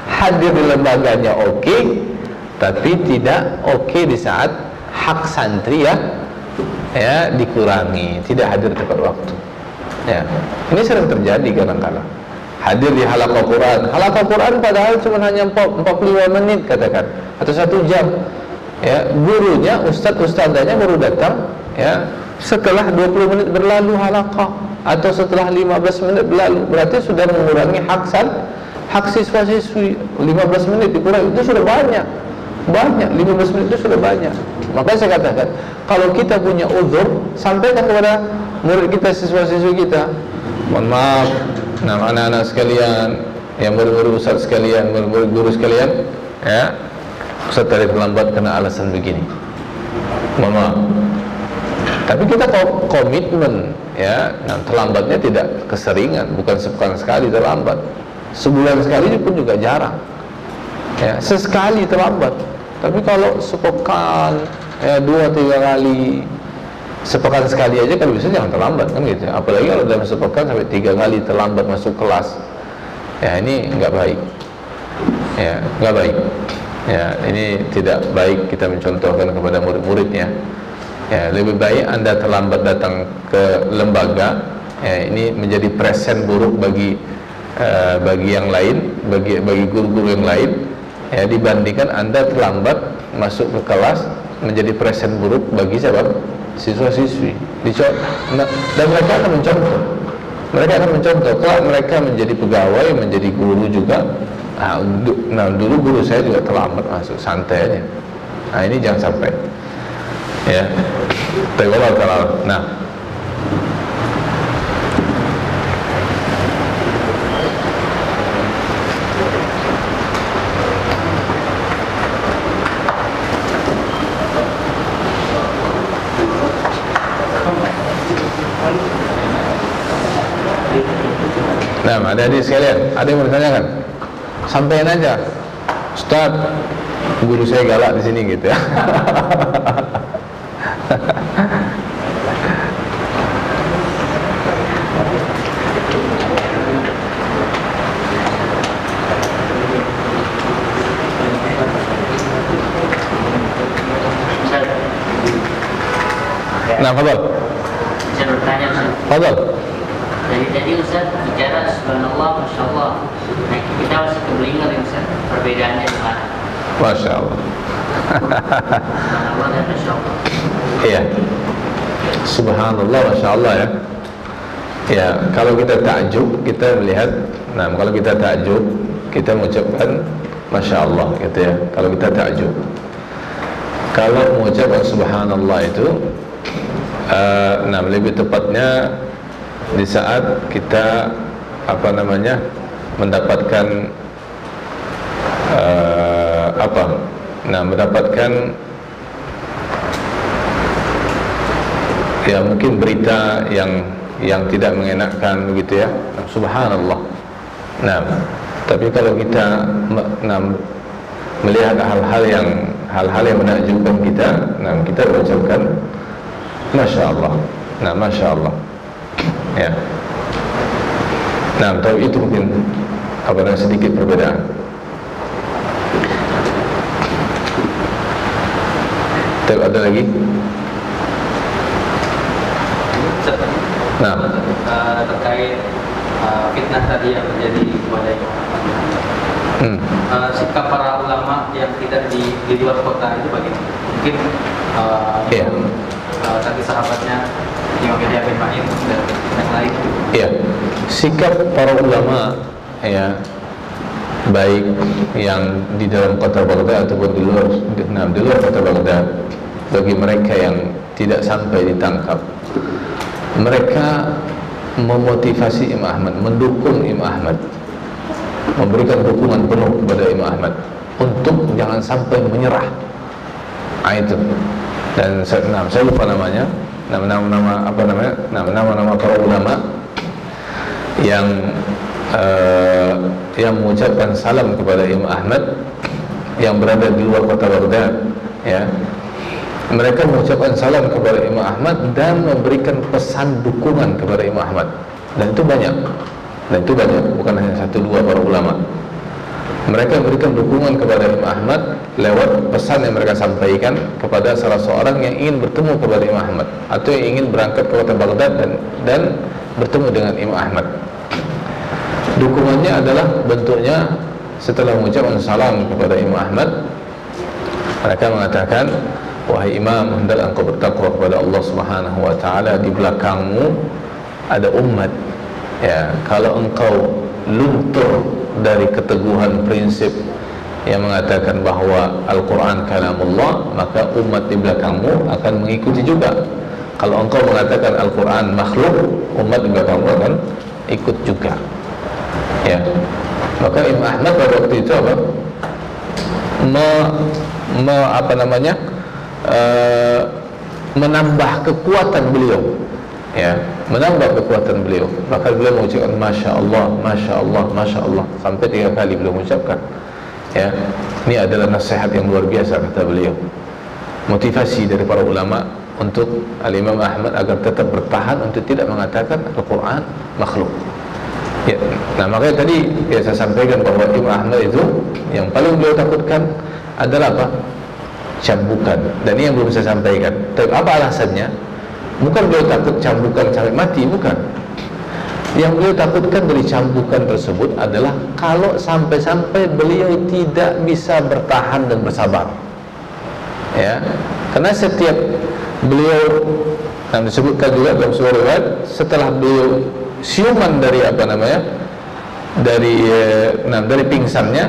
[SPEAKER 3] Hadir di lembaganya oke, tapi tidak oke di saat hak santri ya dikurangi, tidak hadir tepat waktu. Ya, ini sering terjadi kadang-kala. Hadir di halaqah Quran padahal cuma hanya 45 menit katakan, atau 1 jam. Ya, gurunya, ustadzanya baru datang ya setelah 20 menit berlalu halaqah, atau setelah 15 menit berlalu, berarti sudah mengurangi hak siswa-siswi. 15 menit dikurangi itu sudah banyak, 15 menit itu sudah banyak. Makanya saya katakan, kalau kita punya uzur, sampaikan kepada murid kita, siswa-siswi kita, mohon maaf, nah anak-anak sekalian, ya murid-murid ustaz sekalian, murid-murid guru sekalian, ya ustaz tadi terlambat karena alasan begini, mohon maaf. Tapi kita komitmen ya, nah, terlambatnya tidak keseringan, bukan sepekan sekali terlambat, sebulan sekali pun juga jarang ya, sesekali terlambat. Tapi kalau sepekan ya 2-3 kali, sepekan sekali aja kalau bisa jangan terlambat kan gitu. Apalagi kalau dalam sepekan sampai 3 kali terlambat masuk kelas, ya ini nggak baik. ya nggak baik. Ya, ini tidak baik kita mencontohkan kepada murid-muridnya. Ya, lebih baik Anda terlambat datang ke lembaga. Ya, ini menjadi present buruk bagi yang lain, bagi guru-guru yang lain. Ya, dibandingkan Anda terlambat masuk ke kelas menjadi present buruk bagi siapa? Siswa-siswi. Dan mereka akan mencontoh. Mereka akan mencontoh. Kalau mereka menjadi pegawai, menjadi guru juga. Nah, dulu guru saya juga terlambat masuk, santai aja. Nah, ini jangan sampai. Ya. Wallahu ta'ala. Nah. Nah, adik-adik sekalian, ada yang mau ditanyakan? Sampaikan aja, Ustaz, guru saya galak di sini gitu ya. Nah, fadal.
[SPEAKER 5] Saya bertanya, Ustaz.
[SPEAKER 3] Fadal.
[SPEAKER 5] Jadi Ustaz bicara subhanallah, masya Allah. Nah, kita masih keblinger Ustaz. Perbedaannya di mana?
[SPEAKER 3] Masya Allah.
[SPEAKER 5] Subhanallah dan masya Allah.
[SPEAKER 3] Iya. Subhanallah, masya Allah ya. Ya, kalau kita takjub, kita melihat. Nah, kalau kita takjub, kita mengucapkan masya Allah, gitu ya. Kalau kita takjub. Kalau mengucapkan subhanallah itu, nah lebih tepatnya di saat kita mendapatkan mendapatkan ya mungkin berita yang tidak mengenakkan begitu ya, subhanallah. Nah, tapi kalau kita melihat hal-hal yang menakjubkan kita, nah kita mengucapkan masya Allah. Nah, masya Allah. Ya. Nah, tahu itu mungkin sedikit perbedaan. Ada lagi? Nah,
[SPEAKER 6] terkait fitnah tadi yang terjadi kepada sikap para ulama yang tidak di luar kota itu bagaimana? Mungkin tadi sahabatnya Imam Yahya bin Ma'in dan yang lain.
[SPEAKER 3] Iya, sikap para ulama ya, baik yang di dalam kota Baghdad ataupun di luar kota Baghdad, bagi mereka yang tidak sampai ditangkap, mereka memotivasi Imam Ahmad, mendukung Imam Ahmad, memberikan dukungan penuh kepada Imam Ahmad untuk jangan sampai menyerah. Itu. Dan saya lupa namanya, nama para ulama yang mengucapkan salam kepada Imam Ahmad yang berada di luar kota Baghdad, ya. Mereka mengucapkan salam kepada Imam Ahmad dan memberikan pesan dukungan kepada Imam Ahmad, dan itu banyak, bukan hanya satu dua para ulama. Mereka memberikan dukungan kepada Imam Ahmad lewat pesan yang mereka sampaikan kepada salah seorang yang ingin bertemu kepada Imam Ahmad atau yang ingin berangkat ke kota Baghdad dan bertemu dengan Imam Ahmad. Dukungannya adalah bentuknya setelah mengucapkan salam kepada Imam Ahmad, mereka mengatakan, wahai Imam, hendaklah engkau bertakwa kepada Allah Subhanahu wa taala, di belakangmu ada umat. Ya, kalau engkau luntur dari keteguhan prinsip yang mengatakan bahwa Al-Quran kalamullah, maka umat di belakangmu akan mengikuti juga. Kalau engkau mengatakan Al-Quran makhluk, umat di belakangmu akan ikut juga. Ya, maka Imam Ahmad pada waktu itu menambah kekuatan beliau, ya, menambah kekuatan beliau. Maka beliau mengucapkan masya Allah, masya Allah, masya Allah sampai 3 kali beliau mengucapkan. Ya, ini adalah nasihat yang luar biasa, kata beliau. Motivasi dari para ulama untuk Al-Imam Ahmad agar tetap bertahan untuk tidak mengatakan Al-Quran makhluk. Ya, nah makanya tadi ya saya sampaikan bahwa Imam Ahmad itu yang paling beliau takutkan adalah apa? Cambukan. Dan ini yang belum saya sampaikan. Tapi apa alasannya? Bukan beliau takut cambukan sampai mati, bukan. Yang beliau takutkan dari cambukan tersebut adalah kalau sampai-sampai beliau tidak bisa bertahan dan bersabar. Ya, karena setiap beliau, yang disebutkan juga dalam sebuah riwayat, setelah beliau siuman dari apa namanya, dari pingsannya,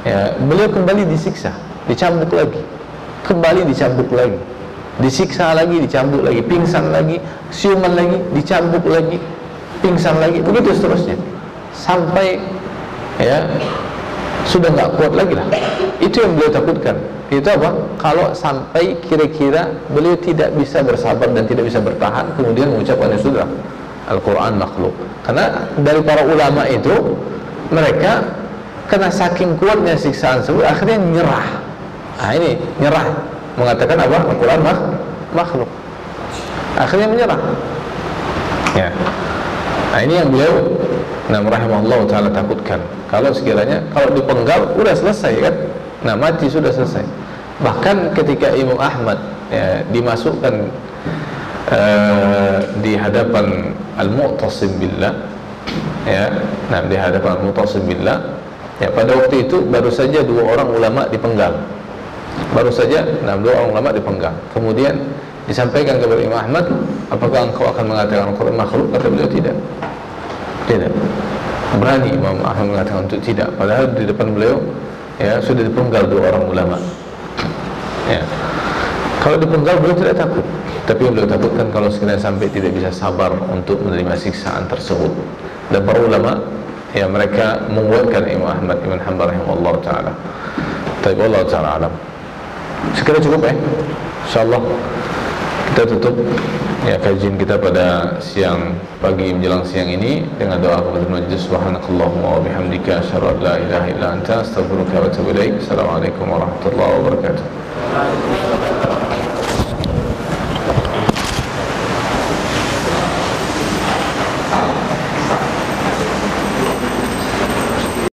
[SPEAKER 3] ya, beliau kembali disiksa, dicambuk lagi, kembali dicambuk lagi, disiksa lagi, dicambuk lagi, pingsan lagi, siuman lagi, dicambuk lagi, pingsan lagi, begitu seterusnya, sampai ya sudah nggak kuat lagi lah. Itu yang beliau takutkan. Itu apa? Kalau sampai kira-kira beliau tidak bisa bersabar dan tidak bisa bertahan, kemudian mengucapkan sudah Al-Quran makhluk. Karena dari para ulama itu, mereka kena saking kuatnya siksaan tersebut, akhirnya nyerah. Nah ini nyerah, mengatakan apa? Al-Quran makhluk. Akhirnya menyerah. Ya. Nah ini yang beliau rahimahullah ta'ala takutkan. Kalau sekiranya kalau dipenggal udah selesai kan, nah mati sudah selesai. Bahkan ketika Imam Ahmad ya, dimasukkan di hadapan Al-Mu'tasim Billah, ya, nah di hadapan Al-Mu'tasim Billah, ya, pada waktu itu baru saja 2 orang ulama dipenggal, baru saja 2 orang ulama dipenggal. Kemudian disampaikan kepada Imam Ahmad, apakah engkau akan mengatakan Al-Quran makhluk? Kata beliau tidak. Berani Imam Ahmad mengatakan untuk tidak, padahal di depan beliau ya sudah dipenggal 2 orang ulama. Ya. Kalau dipenggal beliau tidak takut, tapi yang beliau takutkan kalau sekiranya sampai tidak bisa sabar untuk menerima siksaan tersebut. Dan para ulama ya mereka menguatkan Imam Ahmad Ibn Hanbal rahimahullah ta'ala. Tapi Allah ta'ala alam. Sekiranya cukup ya, insyaallah kita tutup ya kajian kita pada siang pagi menjelang siang ini dengan doa kepada majlis. Subhanakallahumma wa bihamdika asyhadu an la ilaha illa anta astaghfiruka wa atubu ilaik. Assalamualaikum warahmatullahi wabarakatuh.